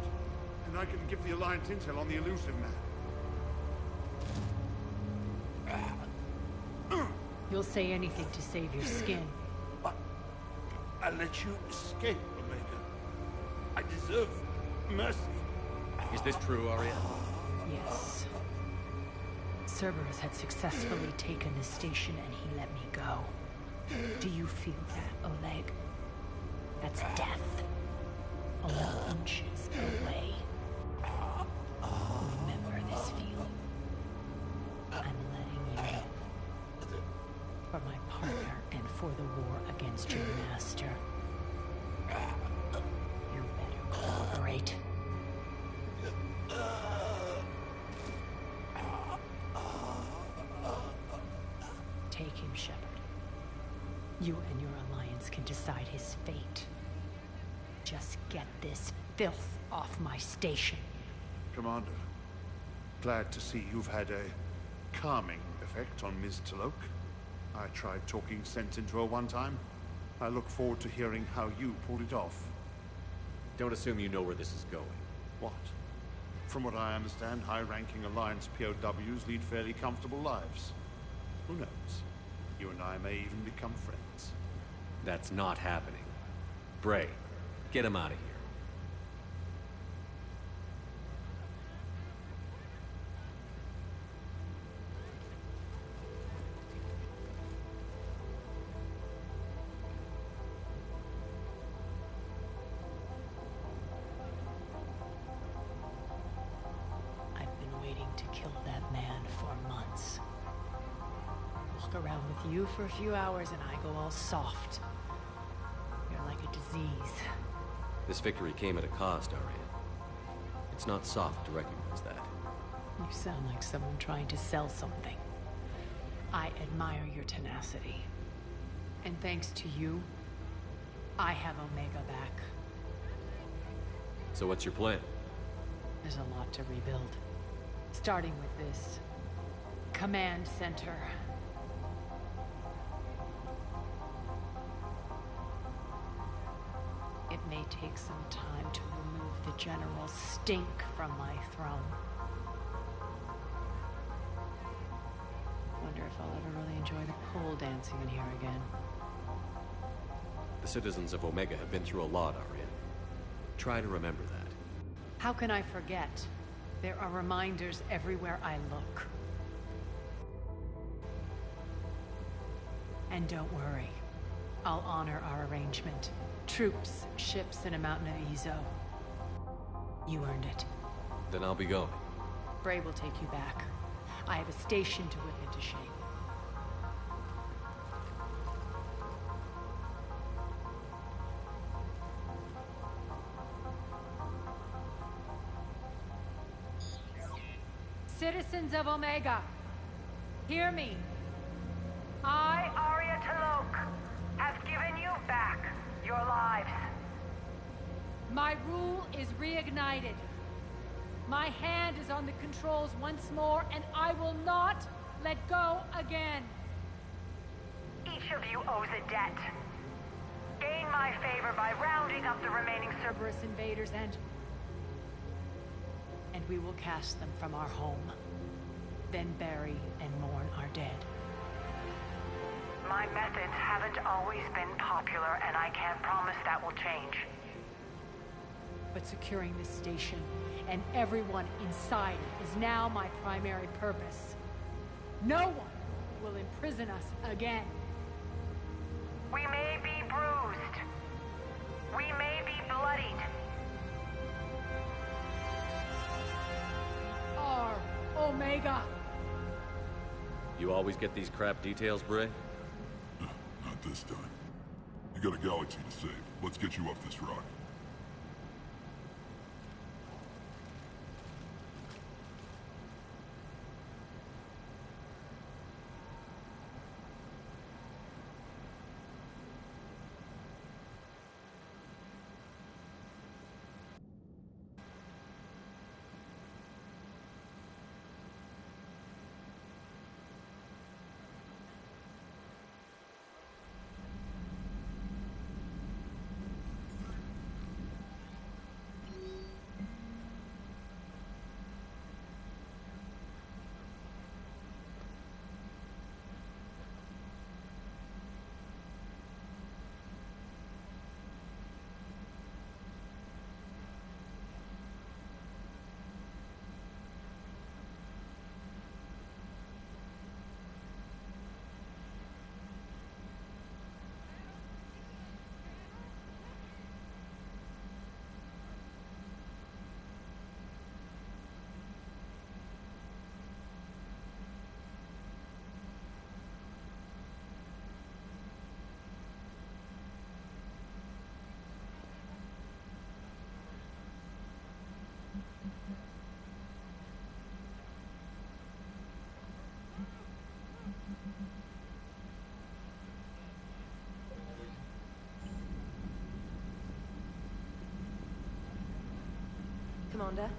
and I can give the Alliance intel on the elusive man. You'll say anything to save your skin. I let you escape, Omega. I deserve mercy. Is this true, Aria? Yes. Cerberus had successfully taken the station and he let me go. Do you feel that, Oleg? That's death. Only inches away. Remember this feeling. I'm letting you live. For my partner and for the war against your master. You better cooperate. Take him, Shepard. You and your alliance can decide his fate. Just get this filth off my station. Commander, glad to see you've had a calming effect on Ms. Talok. I tried talking sense into her one time. I look forward to hearing how you pulled it off. Don't assume you know where this is going. What? From what I understand, high-ranking Alliance POWs lead fairly comfortable lives. Who knows? You and I may even become friends. That's not happening. Bray, get him out of here. I've been waiting to kill that man for months. Walk around with you for a few hours and I go all soft. You're like a disease. This victory came at a cost, Aria. It's not soft to recognize that. You sound like someone trying to sell something. I admire your tenacity. And thanks to you, I have Omega back. So what's your plan? There's a lot to rebuild. Starting with this command center. It may take some time to remove the general stink from my throne. Wonder if I'll ever really enjoy the pole dancing in here again. The citizens of Omega have been through a lot, Aria. Try to remember that. How can I forget? There are reminders everywhere I look. And don't worry. I'll honor our arrangement. Troops, ships, and a mountain of Ezo. You earned it. Then I'll be going. Bray will take you back. I have a station to whip into shape. Citizens of Omega, hear me. I, Aria Talok, have given you back your lives. My rule is reignited. My hand is on the controls once more, and I will not let go again. Each of you owes a debt. Gain my favor by rounding up the remaining Cerberus invaders and we will cast them from our home. Then bury and mourn our dead. My methods haven't always been popular, and I can't promise that will change. But securing this station and everyone inside it is now my primary purpose. No one will imprison us again. We may be bruised. We may be bloodied. Our Omega. You always get these crap details, Bray? Not this time. You got a galaxy to save. Let's get you off this rock. Commander.